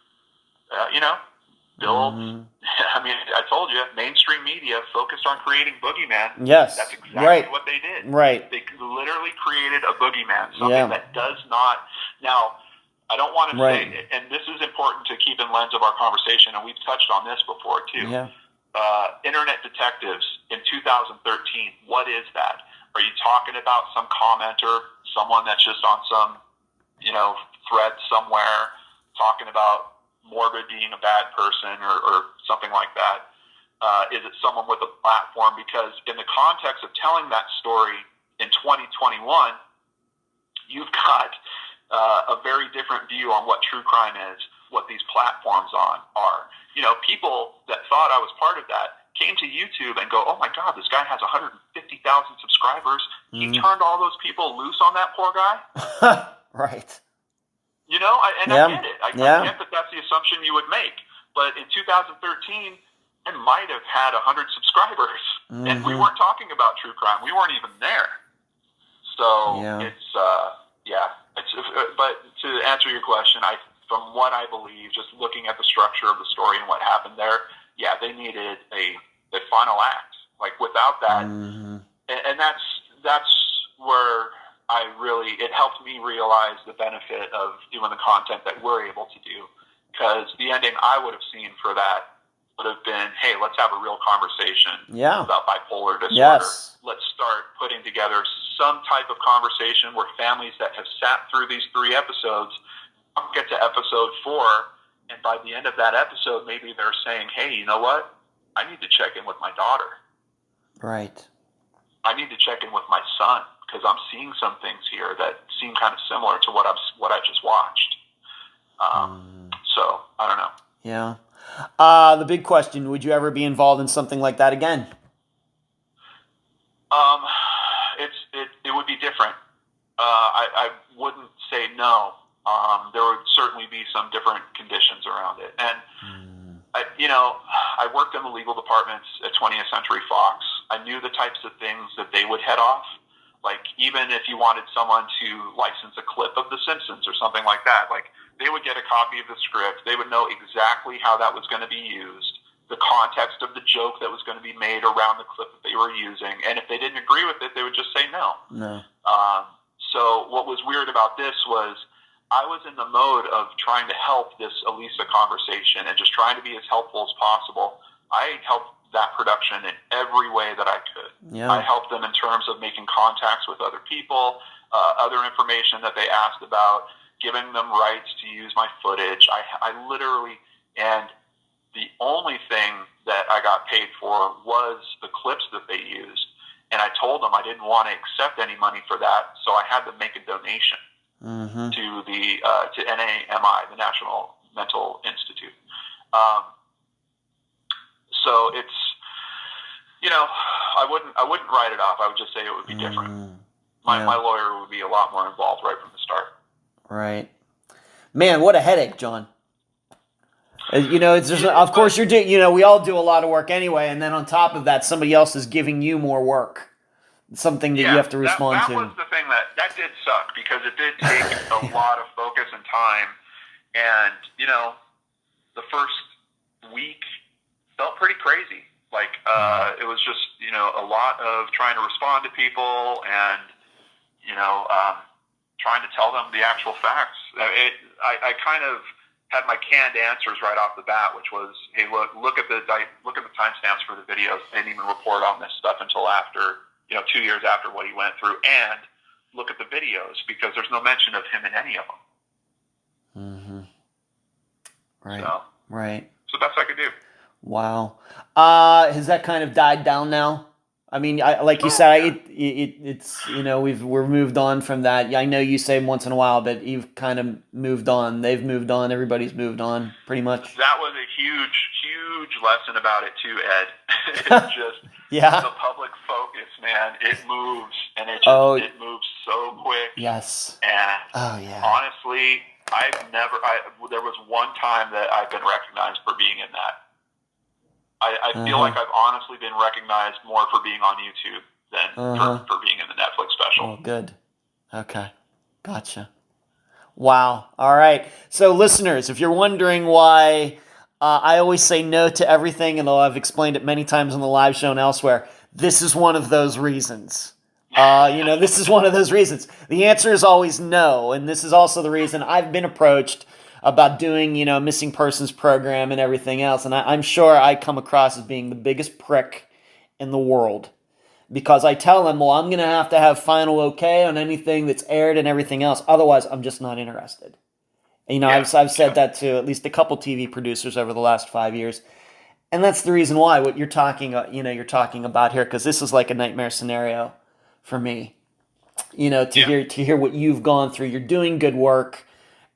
build. I told you, mainstream media focused on creating boogeyman. Yes, that's exactly what they did. Right. They literally created a boogeyman, something that does not. Now, I don't want to say, and this is important to keep in lens of our conversation, and we've touched on this before too. Yeah. Internet detectives in 2013. What is that? Are you talking about some commenter, someone that's just on some, thread somewhere, talking about Morbid being a bad person or something like that? Is it someone with a platform? Because in the context of telling that story in 2021, you've got a very different view on what true crime is, what these platforms are. People that thought I was part of that came to YouTube and go, oh my God, this guy has 150,000 subscribers. He turned all those people loose on that poor guy. Right. I get it. I get that that's the assumption you would make. But in 2013, I might have had 100 subscribers, and we weren't talking about true crime. We weren't even there. So but to answer your question, from what I believe, just looking at the structure of the story and what happened there, they needed a final act. Like without that, and that's where it helped me realize the benefit of doing the content that we're able to do. Because the ending I would have seen for that would have been, hey, let's have a real conversation about bipolar disorder. Yes. Let's start putting together some type of conversation where families that have sat through these 3 episodes get to episode 4, and by the end of that episode, maybe they're saying, hey, you know what? I need to check in with my daughter. Right. I need to check in with my son, because I'm seeing some things here that seem kind of similar to what I just watched. So I don't know. Yeah. The big question: would you ever be involved in something like that again? It would be different. I wouldn't say no. There would certainly be some different conditions around it, and I worked in the legal departments at 20th Century Fox. I knew the types of things that they would head off. Like, even if you wanted someone to license a clip of The Simpsons or something like that, like, they would get a copy of the script. They would know exactly how that was going to be used, the context of the joke that was going to be made around the clip that they were using. And if they didn't agree with it, they would just say no. No. So what was weird about this was I was in the mode of trying to help this Elisa conversation and just trying to be as helpful as possible. I helped that production in every way that I could. Yeah. I helped them in terms of making contacts with other people, other information that they asked about, giving them rights to use my footage. I literally, and the only thing that I got paid for was the clips that they used. And I told them I didn't want to accept any money for that, so I had to make a donation to the to NAMI, the National Mental Institute. So it's, I wouldn't write it off. I would just say it would be different. My lawyer would be a lot more involved right from the start. Right. Man, what a headache, John. It's just, of course you're doing, we all do a lot of work anyway, and then on top of that, somebody else is giving you more work. Something that you have to respond to. That was the thing that did suck, because it did take a lot of focus and time. And, the first week felt pretty crazy. Like, it was just, a lot of trying to respond to people and, trying to tell them the actual facts. I kind of had my canned answers right off the bat, which was, hey, look at the timestamps for the videos. They didn't even report on this stuff until after, 2 years after what he went through, and look at the videos, because there's no mention of him in any of them. Right. So, right. It's the best I could do. Wow. Has that kind of died down now? I mean, like you said, it's we're moved on from that. I know you say once in a while, but you've kind of moved on. They've moved on. Everybody's moved on, pretty much. That was a huge lesson about it too, Ed. It's just the public focus, man. It moves, and it moves so quick. Yes. And honestly, there was one time that I've been recognized for being in that. I feel like I've honestly been recognized more for being on YouTube than for being in the Netflix special. Oh, good. Okay. Gotcha. Wow. All right. So, listeners, if you're wondering why I always say no to everything, and I've explained it many times on the live show and elsewhere, this is one of those reasons. This is one of those reasons. The answer is always no, and this is also the reason I've been approached about doing, missing persons program and everything else. And I'm sure I come across as being the biggest prick in the world, because I tell them, well, I'm going to have final okay on anything that's aired and everything else. Otherwise, I'm just not interested. And, I've said that to at least a couple TV producers over the last 5 years. And that's the reason why what you're talking about here, because this is like a nightmare scenario for me, to hear what you've gone through. You're doing good work,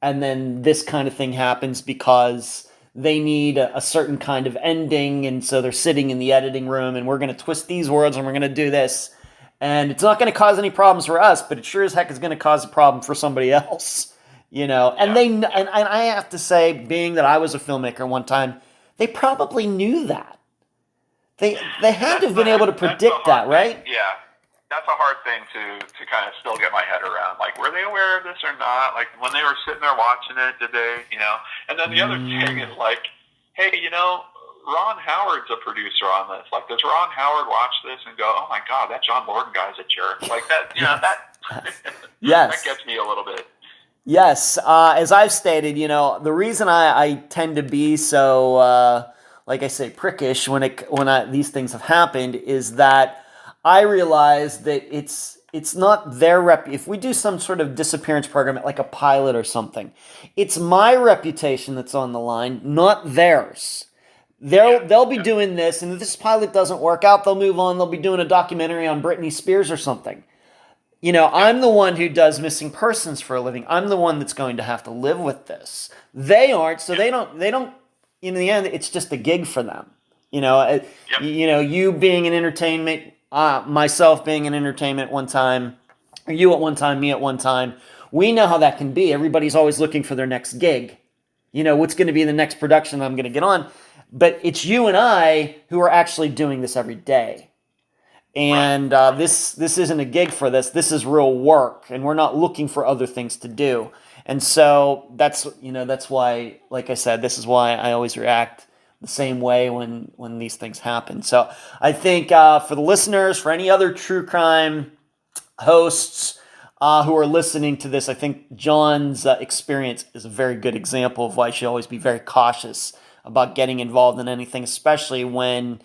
and then this kind of thing happens because they need a certain kind of ending, and so they're sitting in the editing room, and we're going to twist these words, and we're going to do this. And it's not going to cause any problems for us, but it sure as heck is going to cause a problem for somebody else, And I have to say, being that I was a filmmaker one time, they probably knew that. They had to have been able to predict that, right? Yeah. That's a hard thing to kind of still get my head around. Like, were they aware of this or not? Like, when they were sitting there watching it, did they, And then the other thing is like, hey, Ron Howard's a producer on this. Like, does Ron Howard watch this and go, oh my God, that John Lordan guy's a jerk? Like that, Yes. That gets me a little bit. Yes. As I've stated, the reason I tend to be so, like I say, prickish when these things have happened is that I realize that it's not their if we do some sort of disappearance program, like a pilot or something, it's my reputation that's on the line, not theirs. They'll be doing this, and if this pilot doesn't work out, they'll move on. They'll be doing a documentary on Britney Spears or something. I'm the one who does missing persons for a living. I'm the one that's going to have to live with this. They aren't, so they don't. In the end, it's just a gig for them. You being in entertainment. Myself being in entertainment at one time, or you at one time, me at one time, we know how that can be. Everybody's always looking for their next gig. What's going to be the next production I'm going to get on? But it's you and I who are actually doing this every day. And this isn't a gig for this. This is real work, and we're not looking for other things to do. And so that's why, like I said, this is why I always react the same way when these things happen. So I think for the listeners, for any other true crime hosts, who are listening to this, I think John's experience is a very good example of why you should always be very cautious about getting involved in anything, especially when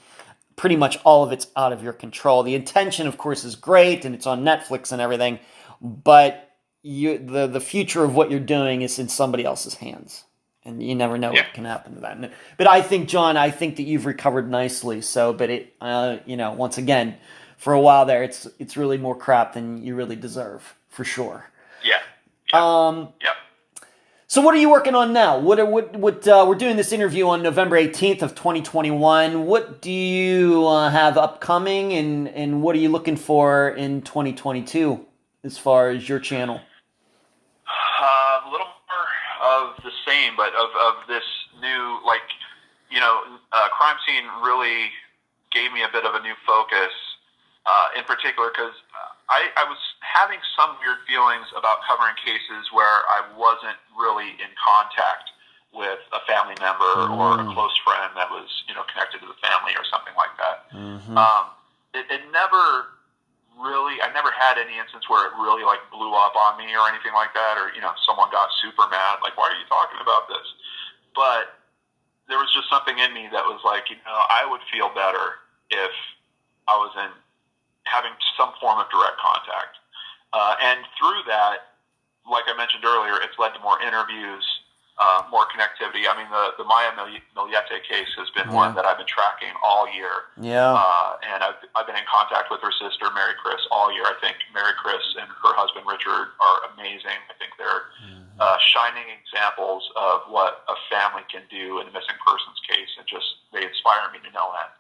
pretty much all of it's out of your control. The intention, of course, is great, and it's on Netflix and everything, but the future of what you're doing is in somebody else's hands, and you never know what can happen to that. But I think, John, I think that you've recovered nicely. So, but it, once again, for a while there, it's really more crap than you really deserve, for sure. Yeah. Yeah. So what are you working on now? What we're doing this interview on November 18th of 2021. What do you have upcoming, and what are you looking for in 2022 as far as your channel? A little more of the same, but of this new, crime scene really gave me a bit of a new focus, in particular because I was having some weird feelings about covering cases where I wasn't really in contact with a family member or a close friend that was, connected to the family or something like that. Mm-hmm. It never really, I never had any instance where it really blew up on me or anything like that, or, someone got super mad, like, why are you talking about this? But there was just something in me that was I would feel better if I was having some form of direct contact. And through that, like I mentioned earlier, it's led to more interviews, more connectivity. I mean, the Maya Millete case has been one that I've been tracking all year. Yeah. And I've been in contact with her sister, Mary Chris, all year. I think Mary Chris and her husband, Richard, are amazing. I think they're shining examples of what a family can do in a missing persons case, and they inspire me to no end.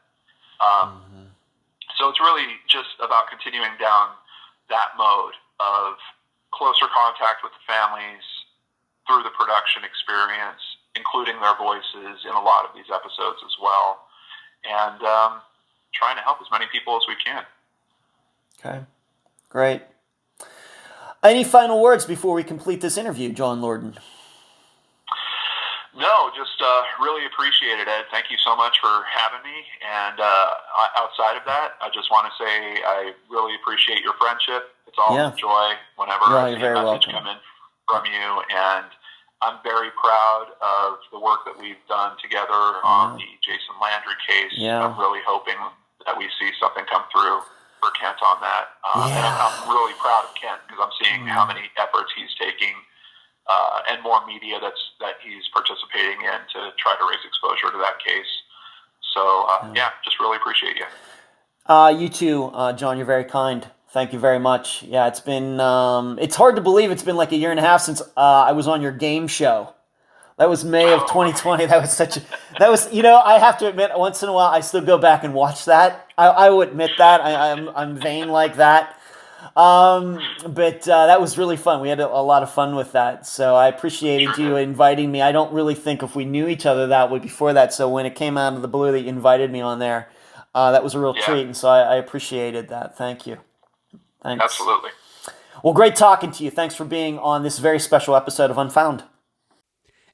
So it's really just about continuing down that mode of closer contact with the families through the production experience, including their voices in a lot of these episodes as well, and trying to help as many people as we can. Okay, great. Any final words before we complete this interview, John Lordan? No, just really appreciate it, Ed. Thank you so much for having me. And outside of that, I just want to say I really appreciate your friendship. It's always a joy whenever I see a message come in from you. And I'm very proud of the work that we've done together on the Jason Landry case. Yeah. I'm really hoping that we see something come through for Kent on that. And I'm really proud of Kent because I'm seeing how many efforts he's taking and more media that he's participating in to try to raise exposure to that case. So, just really appreciate you. You too, John. You're very kind. Thank you very much. Yeah, it's been, it's hard to believe it's been like a year and a half since I was on your game show. That was May of 2020. That was I have to admit, once in a while, I still go back and watch that. I will admit that. I'm vain like that. But that was really fun. We had a lot of fun with that. So I appreciated you inviting me. I don't really think if we knew each other that way before that. So when it came out of the blue that you invited me on there, that was a real treat. And so I appreciated that. Thank you. Thanks. Absolutely. Well, great talking to you. Thanks for being on this very special episode of Unfound.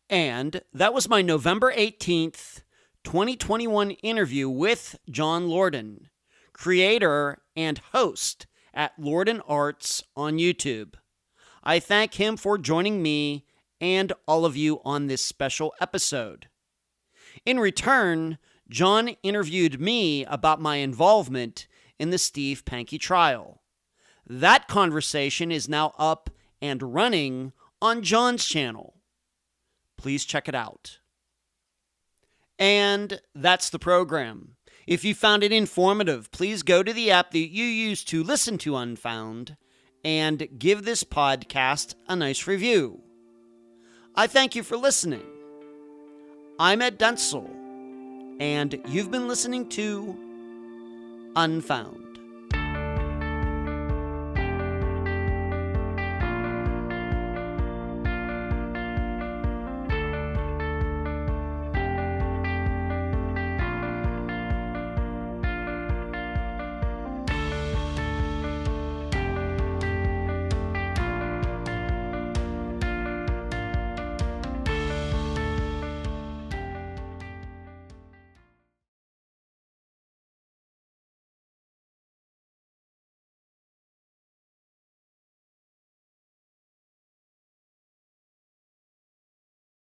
And that was my November 18th, 2021 interview with John Lordan, creator and host at Lordan Arts on YouTube. I thank him for joining me and all of you on this special episode. In return, John interviewed me about my involvement in the Steve Pankey trial. That conversation is now up and running on John's channel. Please check it out. And that's the program. If you found it informative, please go to the app that you use to listen to Unfound and give this podcast a nice review. I thank you for listening. I'm Ed Dentzel, and you've been listening to Unfound.